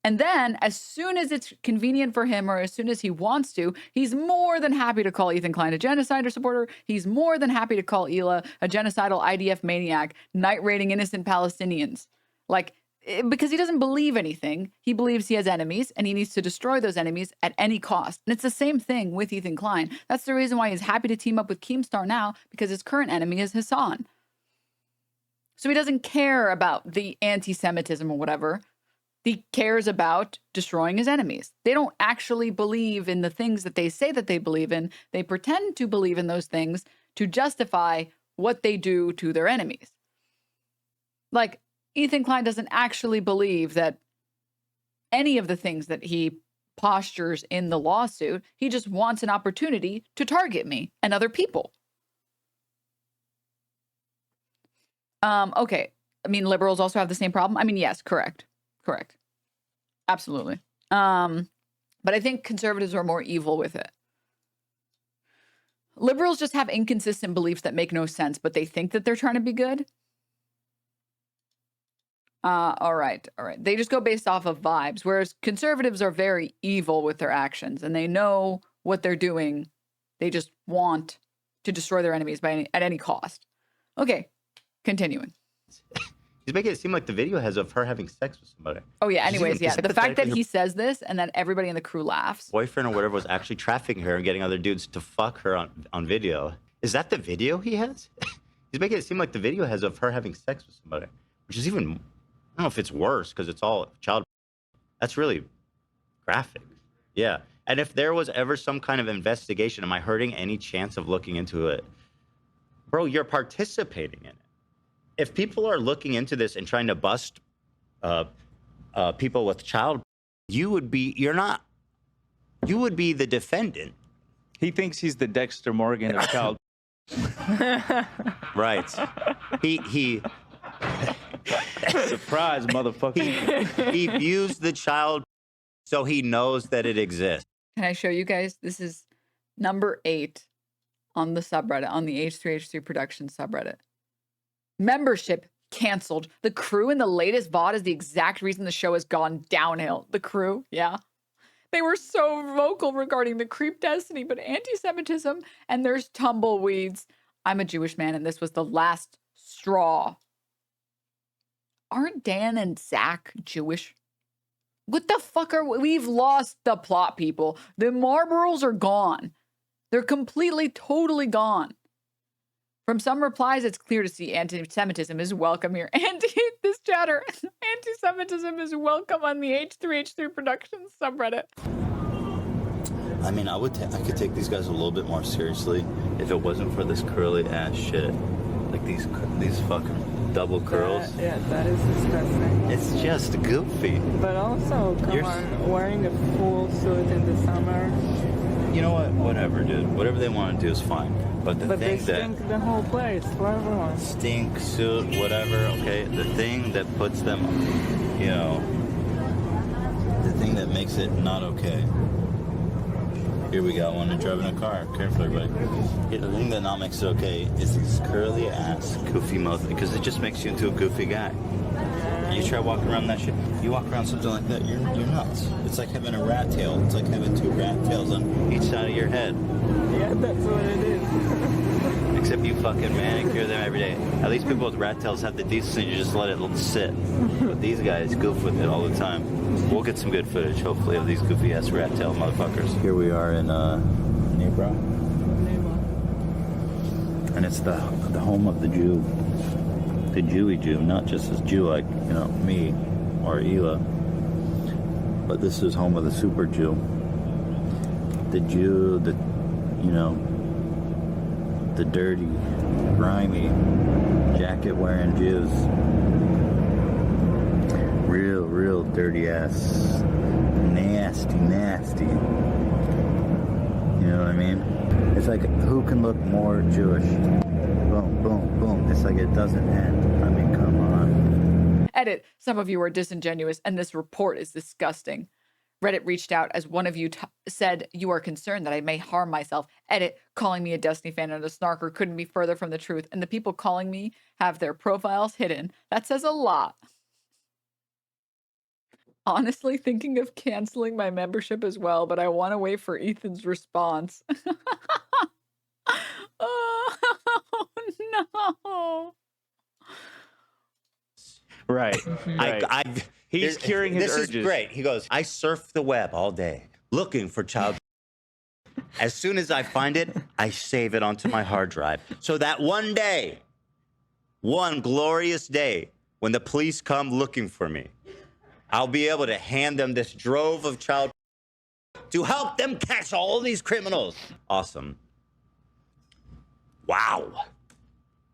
And then, as soon as it's convenient for him, or as soon as he wants to, he's more than happy to call Ethan Klein a genocider supporter. He's more than happy to call Hila a genocidal IDF maniac, night raiding innocent Palestinians. Like, because he doesn't believe anything. He believes he has enemies, and he needs to destroy those enemies at any cost. And it's the same thing with Ethan Klein. That's the reason why he's happy to team up with Keemstar now, because his current enemy is Hassan. So he doesn't care about the anti-Semitism or whatever. He cares about destroying his enemies. They don't actually believe in the things that they say that they believe in. They pretend to believe in those things to justify what they do to their enemies. Like, Ethan Klein doesn't actually believe that any of the things that he postures in the lawsuit. He just wants an opportunity to target me and other people. Okay. I mean, liberals also have the same problem. I mean, yes, correct. Absolutely. But I think conservatives are more evil with it. Liberals just have inconsistent beliefs that make no sense, but they think that they're trying to be good. All right. They just go based off of vibes, whereas conservatives are very evil with their actions, and they know what they're doing. They just want to destroy their enemies at any cost. Okay, continuing. He's making it seem like the video has of her having sex with somebody. Oh, yeah. Anyways, yeah. The fact that he says this and that everybody in the crew laughs. Boyfriend or whatever was actually trafficking her and getting other dudes to fuck her on video. Is that the video he has? He's making it seem like the video has of her having sex with somebody, which is even, I don't know if it's worse because it's all child. That's really graphic. Yeah. And if there was ever some kind of investigation, am I hurting any chance of looking into it? Bro, you're participating in it. If people are looking into this and trying to bust people with child, you would be the defendant. He thinks he's the Dexter Morgan of child. Right. He surprise, motherfucker. He views the child so he knows that it exists. Can I show you guys? This is number 8 on the subreddit, on the H3H3 production subreddit. Membership canceled. The crew in the latest VOD is the exact reason the show has gone downhill. The crew, yeah. They were so vocal regarding the creep destiny, but anti-Semitism, and there's tumbleweeds. I'm a Jewish man, and this was the last straw. Aren't Dan and Zach Jewish? What the fuck are we? We've lost the plot, people. The Marlboros are gone. They're completely, totally gone. From some replies, it's clear to see anti-Semitism is welcome here. This chatter, anti-Semitism is welcome on the H3H3 Productions subreddit. I mean, I could take these guys a little bit more seriously if it wasn't for this curly ass shit. Like these fucking double curls. Yeah, that is disgusting. It's just goofy. But also, come on, wearing a full suit in the summer. You know what? Whatever, dude. Whatever they want to do is fine. But the they thing that stink the whole place for everyone. stink suit, whatever. Okay, the thing that puts them, you know, the thing that makes it not okay. Here we got one driving a car. Careful, everybody. Yeah, the thing that not makes it okay is these curly ass, goofy mouth, because it just makes you into a goofy guy. You try walking around that shit. You walk around something like that, you're nuts. It's like having a rat tail. It's like having two rat tails on each side of your head. Yeah, that's what it is. Except you fucking manicure them every day. At least people with rat tails have the decency to just let it sit. But these guys goof with it all the time. We'll get some good footage, hopefully, of these goofy ass rat tail motherfuckers. Here we are in Nebra. And it's the home of the Jew. The Jewy Jew, not just as Jew like, you know, me or Ela. But this is home of the super Jew. The Jew, you know, the dirty, grimy, jacket-wearing Jews. Real dirty ass. Nasty. You know what I mean? It's like, who can look more Jewish? Boom. It's like it doesn't end. I mean, come on. Edit. Some of you are disingenuous, and this report is disgusting. Reddit reached out as one of you said, you are concerned that I may harm myself. Edit. Calling me a Destiny fan and a snarker couldn't be further from the truth, and the people calling me have their profiles hidden. That says a lot. Honestly thinking of canceling my membership as well, but I want to wait for Ethan's response. Oh, no. Right. He's He's curing his urges. This is great. He goes, I surf the web all day looking for child. As soon as I find it, I save it onto my hard drive. So that one day, one glorious day, when the police come looking for me, I'll be able to hand them this drove of child to help them catch all these criminals. Awesome. Wow.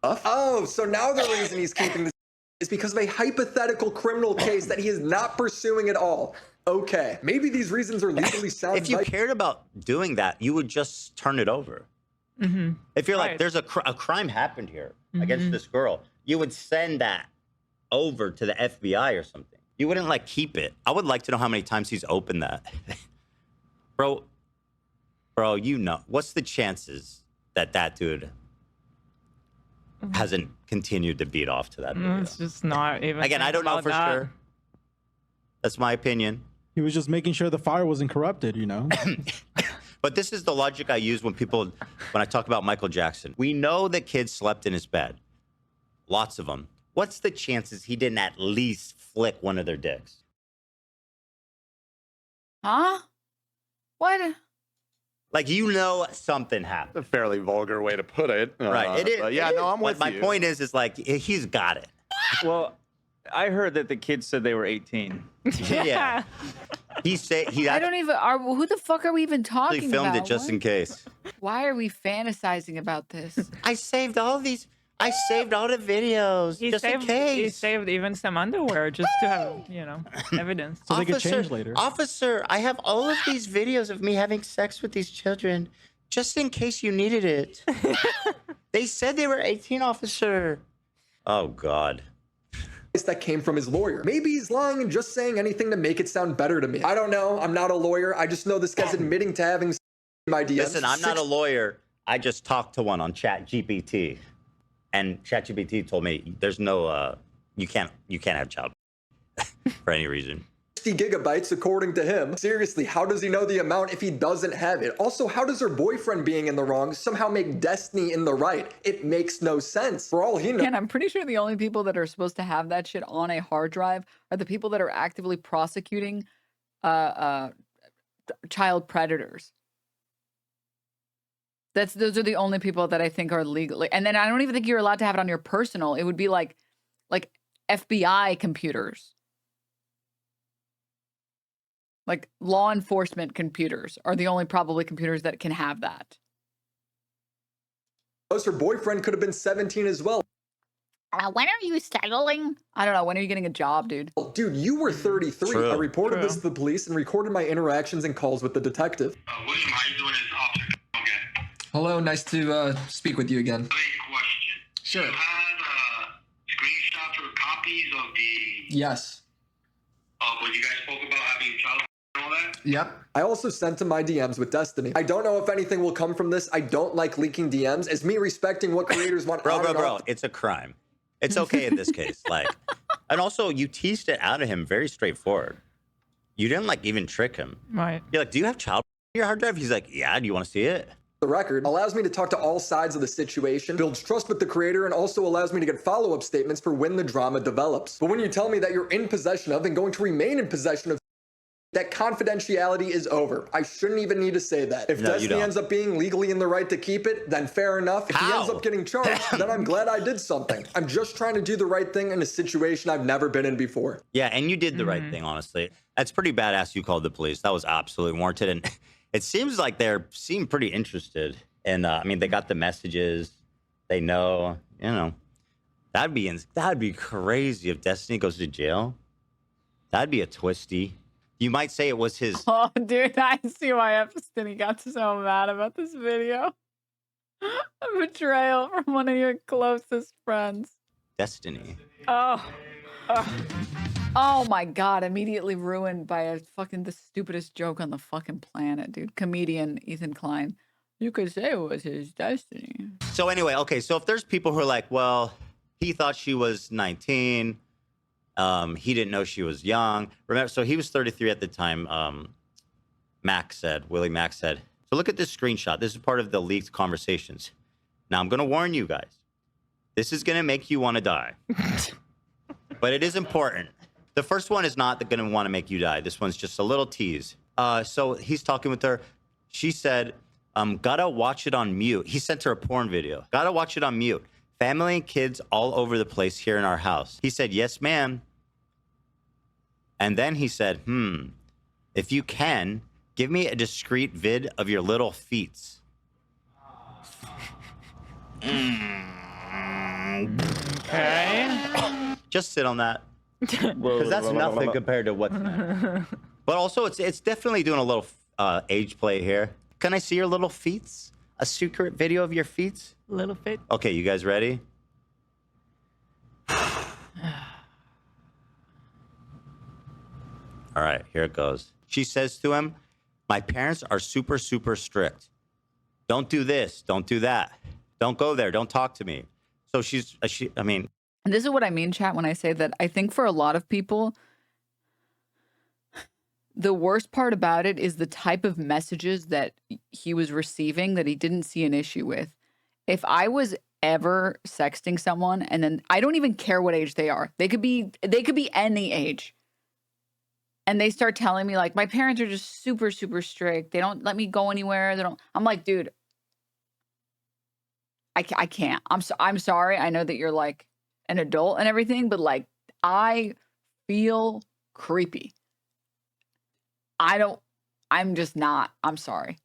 Oh, so now the reason he's keeping this is because of a hypothetical criminal case that he is not pursuing at all. Okay, maybe these reasons are legally sound. If you cared about doing that, you would just turn it over. Mm-hmm. If you're like, there's a crime happened here against this girl, you would send that over to the FBI or something. You wouldn't like keep it. I would like to know how many times he's opened that. Bro, you know, what's the chances that dude hasn't continued to beat off to that video? It's just not even. Again, I don't know for sure. That's my opinion. He was just making sure the fire wasn't corrupted, you know? But this is the logic I use when I talk about Michael Jackson. We know that kids slept in his bed. Lots of them. What's the chances he didn't at least flick one of their dicks? Huh? What? Like, you know something happened. A fairly vulgar way to put it. Right. It is. But yeah, no, I'm with my you. point is like, he's got it. Well, I heard that the kids said they were 18. Yeah. I don't even. Who the fuck are we even talking He filmed about? it just in case. Why are we fantasizing about this? I saved all the videos He just saved, in case. He saved even some underwear just to have, you know, evidence. So they could change later. Officer, I have all of these videos of me having sex with these children just in case you needed it. They said they were 18, officer. Oh, God. That came from his lawyer. Maybe he's lying and just saying anything to make it sound better to me. I don't know. I'm not a lawyer. I just know this guy's admitting to having my DMs. Listen, I'm not a lawyer. I just talked to one on ChatGPT. And ChatGPT told me there's no, you can't have child for any reason. 60 gigabytes, according to him. Seriously, how does he know the amount if he doesn't have it? Also, how does her boyfriend being in the wrong somehow make Destiny in the right? It makes no sense. For all he knows. And I'm pretty sure the only people that are supposed to have that shit on a hard drive are the people that are actively prosecuting child predators. Those are the only people that I think are legally. And then I don't even think you're allowed to have it on your personal. It would be like FBI computers. Like law enforcement computers are the only probably computers that can have that. Plus, her boyfriend could have been 17 as well. When are you settling? I don't know. When are you getting a job, dude? Dude, you were 33. True. I reported this to the police and recorded my interactions and calls with the detective. William, how you doing? It's Officer again. Hello, nice to speak with you again. Quick question. Sure. You had screenshots or copies of the Yes. what you guys spoke about having child and all that? Yep. I also sent him my DMs with Destiny. I don't know if anything will come from this. I don't like leaking DMs. As me respecting what creators want. Bro, it's a crime. It's okay in this case. Like, and also you teased it out of him very straightforward. You didn't like even trick him. Right. You're like, do you have child on your hard drive? He's like, yeah. Do you want to see it? The record allows me to talk to all sides of the situation, builds trust with the creator, and also allows me to get follow-up statements for when the drama develops. But when you tell me that you're in possession of and going to remain in possession of, that confidentiality is over. I shouldn't even need to say that. If Destiny ends up being legally in the right to keep it, then fair enough. If he ends up getting charged, then I'm glad I did something. I'm just trying to do the right thing in a situation I've never been in before. Yeah, and you did the right thing, honestly. That's pretty badass you called the police. That was absolutely warranted. And it seems like seem pretty interested. And I mean, they got the messages. They know, you know. That'd be crazy if Destiny goes to jail. That'd be a twisty. You might say it was his. Oh, dude, I see why Epstein got so mad about this video. A betrayal from one of your closest friends. Destiny. Oh. Oh my God, immediately ruined by the stupidest joke on the fucking planet, dude. Comedian Ethan Klein. You could say it was his destiny. So anyway, okay, so if there's people who are like, well, he thought she was 19. He didn't know she was young. Remember, so he was 33 at the time. Willymacshow said. So look at this screenshot. This is part of the leaked conversations. Now I'm going to warn you guys. This is going to make you want to die. But it is important. The first one is not going to want to make you die. This one's just a little tease. So he's talking with her. She said, gotta watch it on mute. He sent her a porn video. Gotta watch it on mute. Family and kids all over the place here in our house. He said, yes, ma'am. And then he said, if you can, give me a discreet vid of your little feets. Okay. Just sit on that. Because that's nothing compared to what's next. But also, it's definitely doing a little age play here. Can I see your little feets? A secret video of your feet? Little feet. Okay, you guys ready? All right, here it goes. She says to him, my parents are super, super strict. Don't do this. Don't do that. Don't go there. Don't talk to me. So And this is what I mean, chat, when I say that I think for a lot of people, the worst part about it is the type of messages that he was receiving that he didn't see an issue with. If I was ever sexting someone, and then I don't even care what age they are. They could be any age. And they start telling me like, my parents are just super, super strict. They don't let me go anywhere. I'm like, dude, I can't. I'm sorry. I know that you're like an adult and everything, but like, I feel creepy. I'm just not. I'm sorry.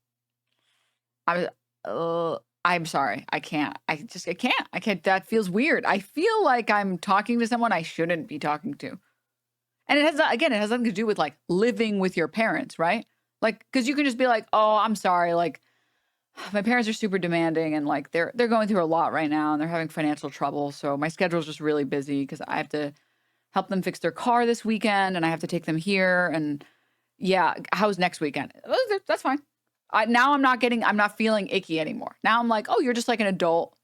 I'm sorry. I can't. I can't. That feels weird. I feel like I'm talking to someone I shouldn't be talking to. And it has nothing to do with like living with your parents, right? Like, because you can just be like, oh, I'm sorry. Like, my parents are super demanding and like they're going through a lot right now and they're having financial trouble. So my schedule is just really busy because I have to help them fix their car this weekend and I have to take them here. And yeah, how's next weekend? That's fine. Now I'm not feeling icky anymore. Now I'm like, oh, you're just like an adult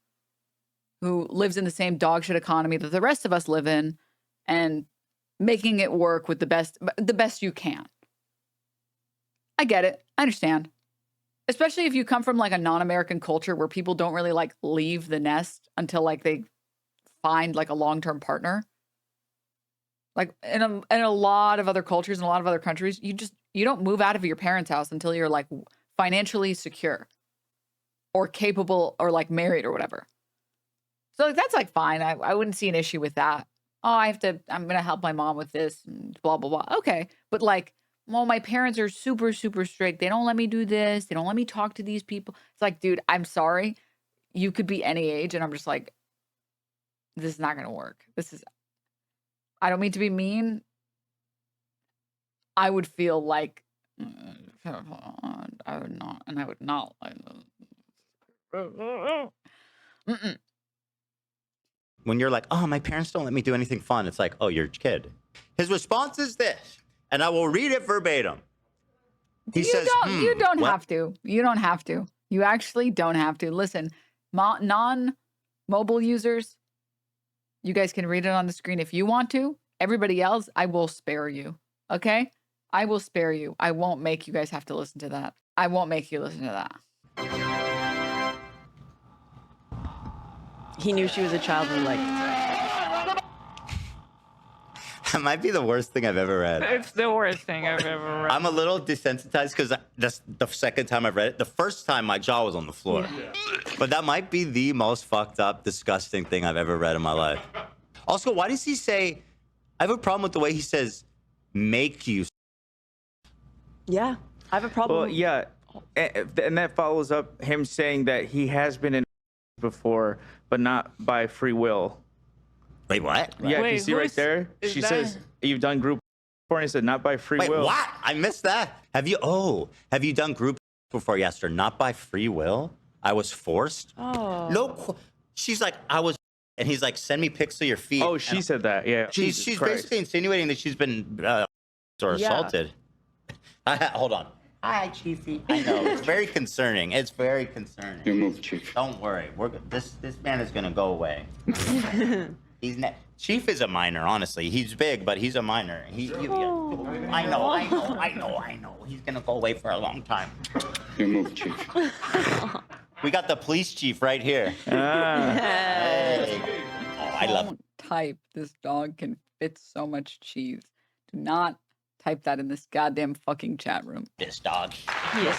who lives in the same dog shit economy that the rest of us live in and making it work with the best you can. I get it. I understand. Especially if you come from like a non-American culture where people don't really like leave the nest until like they find like a long-term partner. Like in a lot of other cultures and a lot of other countries, you don't move out of your parents' house until you're like financially secure or capable or like married or whatever. So like, that's like fine. I wouldn't see an issue with that. Oh, I'm going to help my mom with this and blah, blah, blah. Okay. But like, well, my parents are super, super strict. They don't let me do this. They don't let me talk to these people. It's like, dude, I'm sorry. You could be any age. And I'm just like, this is not going to work. I don't mean to be mean. I would feel like, I would not. Mm-mm. When you're like, oh, my parents don't let me do anything fun. It's like, oh, you're a kid. His response is this, and I will read it verbatim. He says, you don't what? have to. You don't have to. You actually don't have to. Listen, non-mobile users, you guys can read it on the screen if you want to. Everybody else, I will spare you. Okay? I will spare you. I won't make you guys have to listen to that. I won't make you listen to that. He knew she was a child and like. That might be the worst thing I've ever read. It's the worst thing I've ever read. I'm a little desensitized because that's the second time I've read it. The first time my jaw was on the floor. But that might be the most fucked up, disgusting thing I've ever read in my life. Also, why does he say, I have a problem with the way he says, make you. Yeah, I have a problem. Well, yeah, and that follows up him saying that he has been in before, but not by free will. Wait, what? Yeah, Wait, you see right there? She says, you've done group before, and he said, not by free Wait, will. what? I missed that. Have you done group before? Yes, or not by free will? I was forced? Oh. No, she's like, I was, and he's like, send me pics of your feet. Oh, she said that, yeah. She's basically insinuating that she's been or assaulted. Hold on. Hi, Chiefy. I know, it's very concerning. It's very concerning. You move, Chief. Don't worry. This man is gonna go away. Chief is a minor, honestly. He's big, but he's a minor. I know. He's gonna go away for a long time. You move, Chief. We got the police chief right here. Hey. Oh, I love. Don't type. This dog can fit so much cheese. Do not type that in this goddamn fucking chat room. This dog. Yes.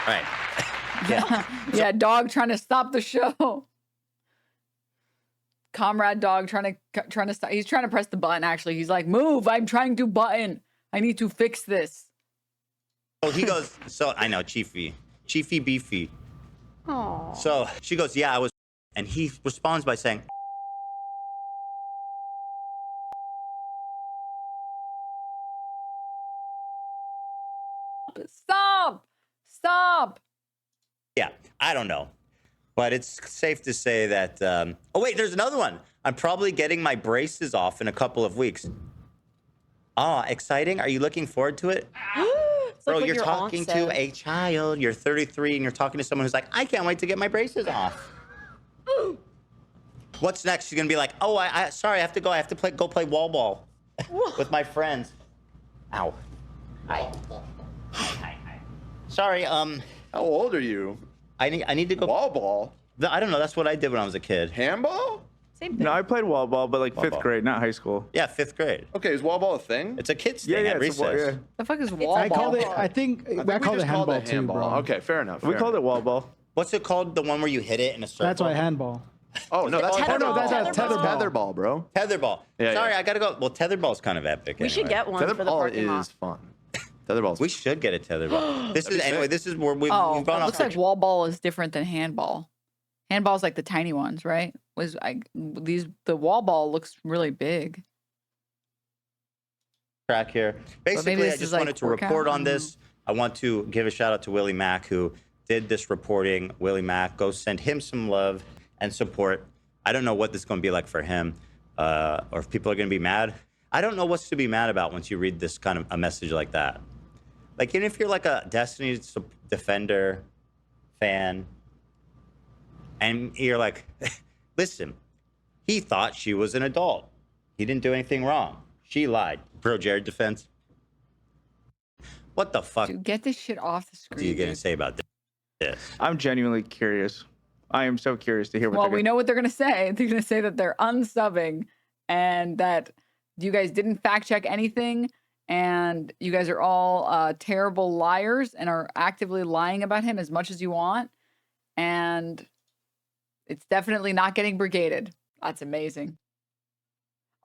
Right. Yeah, dog trying to stop the show. Comrade dog trying to stop. He's trying to press the button. Actually, he's like, "Move! I'm trying to button. I need to fix this." Oh, he goes. So I know, Chiefy beefy. Oh. So she goes, "Yeah, I was," and he responds by saying, Stop! "Yeah, I don't know." But it's safe to say that, oh wait, there's another one. I'm probably getting my braces off in a couple of weeks. Ah, exciting. Are you looking forward to it? Bro, like you're your aunt talking said. to a child. You're 33 and you're talking to someone who's like, I can't wait to get my braces off. What's next? She's going to be like, oh, sorry, I have to go. I have to go play wall ball with my friends. Ow. Hi. Sorry, How old are you? I need to go. Wall ball? I don't know. That's what I did when I was a kid. Handball? Same thing. No, I played wall ball, but like Wall fifth ball. grade, not high school. Yeah, 5th grade. Okay, is wall ball a thing? It's a kid's thing at it's a wall- recess. The fuck is wall I ball? called it. I think I we called just it handball too, bro. Okay, fair enough. We called it wall ball. What's it called? The one where you hit it in a circle? That's why handball. Oh, no, that's Tetherball. that's tetherball. tetherball, bro. Tetherball. Yeah, Sorry, yeah. I gotta go. Well, tetherball's kind of epic. We should get one for the Tetherball parking lot. is fun. Tetherball's We should get a tetherball. This is That'd be anyway. sick. This is where we've Oh, gone it off. looks like wall ball is different than handball. Handball's like the tiny ones, right? The wall ball looks really big. Track here. maybe Basically, this I is just like wanted to workout? report I on don't this. I want to give a shout out to Willie Mac, who did this reporting. Willie Mac, go send him some love and support. I don't know what this is going to be like for him, or if people are going to be mad. I don't know what's to be mad about once you read this kind of a message like that. Like, even if you're like a Destiny Defender fan, and you're like, listen, he thought she was an adult. He didn't do anything wrong. She lied. Bro, Jared defense. What the fuck Dude, get this shit off the are you screen. going to say about this? I'm genuinely curious. I am so curious to hear what Well, they're we know what they're going to say. They're going to say that they're unsubbing and that you guys didn't fact check anything and you guys are all terrible liars and are actively lying about him as much as you want. And it's definitely not getting brigaded. That's amazing.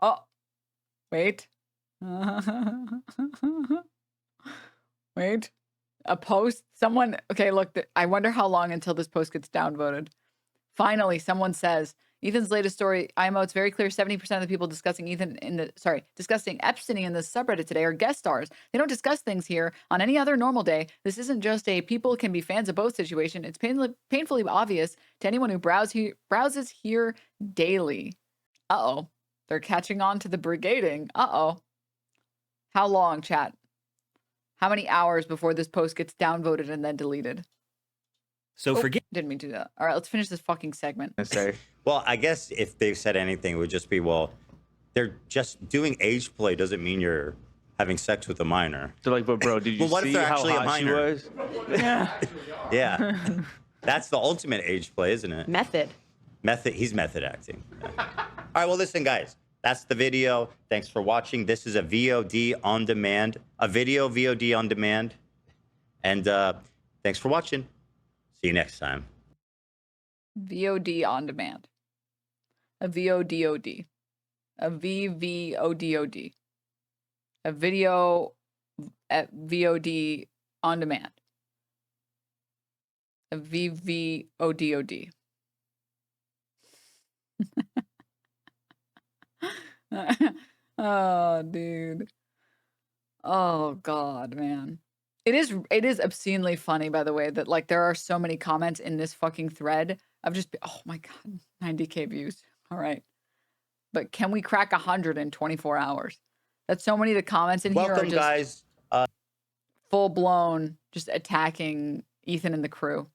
Oh, wait. Wait. A post? Someone, okay, look, I wonder how long until this post gets downvoted. Finally, someone says, Ethan's latest story, IMO, it's very clear 70% of the people discussing discussing Epstein in the subreddit today are guest stars. They don't discuss things here on any other normal day. This isn't just a people can be fans of both situation. It's painfully obvious to anyone who browses here daily. Uh-oh. They're catching on to the brigading. Uh-oh. How long, chat? How many hours before this post gets downvoted and then deleted? So forget. Didn't mean to do that. All right, let's finish this fucking segment. Well, I guess if they've said anything, it would just be, well, they're just doing age play doesn't mean you're having sex with a minor. So like, but bro, did you what if see they're how actually a hot she minor? was? Yeah. Yeah. That's the ultimate age play, isn't it? Method. He's method acting. Yeah. All right, well, listen, guys. That's the video. Thanks for watching. This is a VOD on demand, a video VOD on demand. And thanks for watching. See you next time. VOD on demand. A VODOD. A VVODOD. A video at VOD on demand. A VVODOD. Oh, dude. Oh, God, man. It is obscenely funny, by the way, that like there are so many comments in this fucking thread of just, oh my God, 90K views. All right. But can we crack 100 in 24 hours? That's so many of the comments in here are Welcome, just guys. full blown, just attacking Ethan and the crew.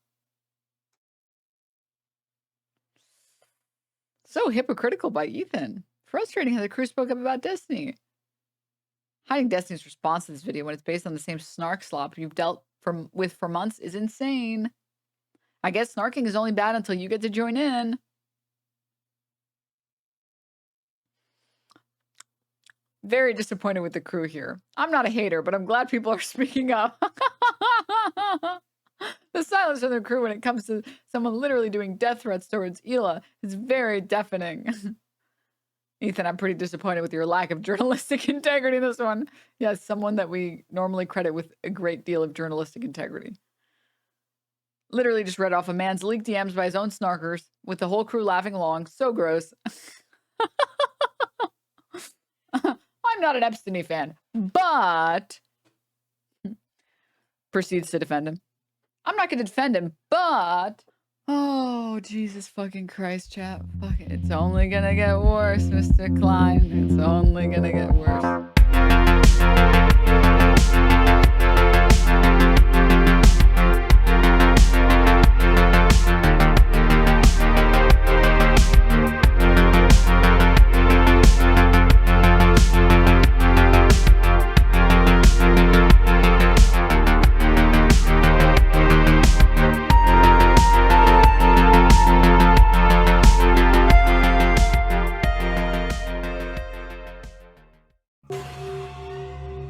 So hypocritical by Ethan. Frustrating how the crew spoke up about Destiny. Hiding Destiny's response to this video when it's based on the same snark slop you've dealt with for months is insane. I guess snarking is only bad until you get to join in. Very disappointed with the crew here. I'm not a hater, but I'm glad people are speaking up. The silence from the crew when it comes to someone literally doing death threats towards Hila is very deafening. Ethan, I'm pretty disappointed with your lack of journalistic integrity in this one. Yes, someone that we normally credit with a great deal of journalistic integrity. Literally just read off a man's leaked DMs by his own snarkers with the whole crew laughing along. So gross. I'm not an Epstein fan, but proceeds to defend him. I'm not going to defend him, but... Oh, Jesus fucking Christ, chat. Fuck it. It's only gonna get worse, Mr. Klein. It's only gonna get worse.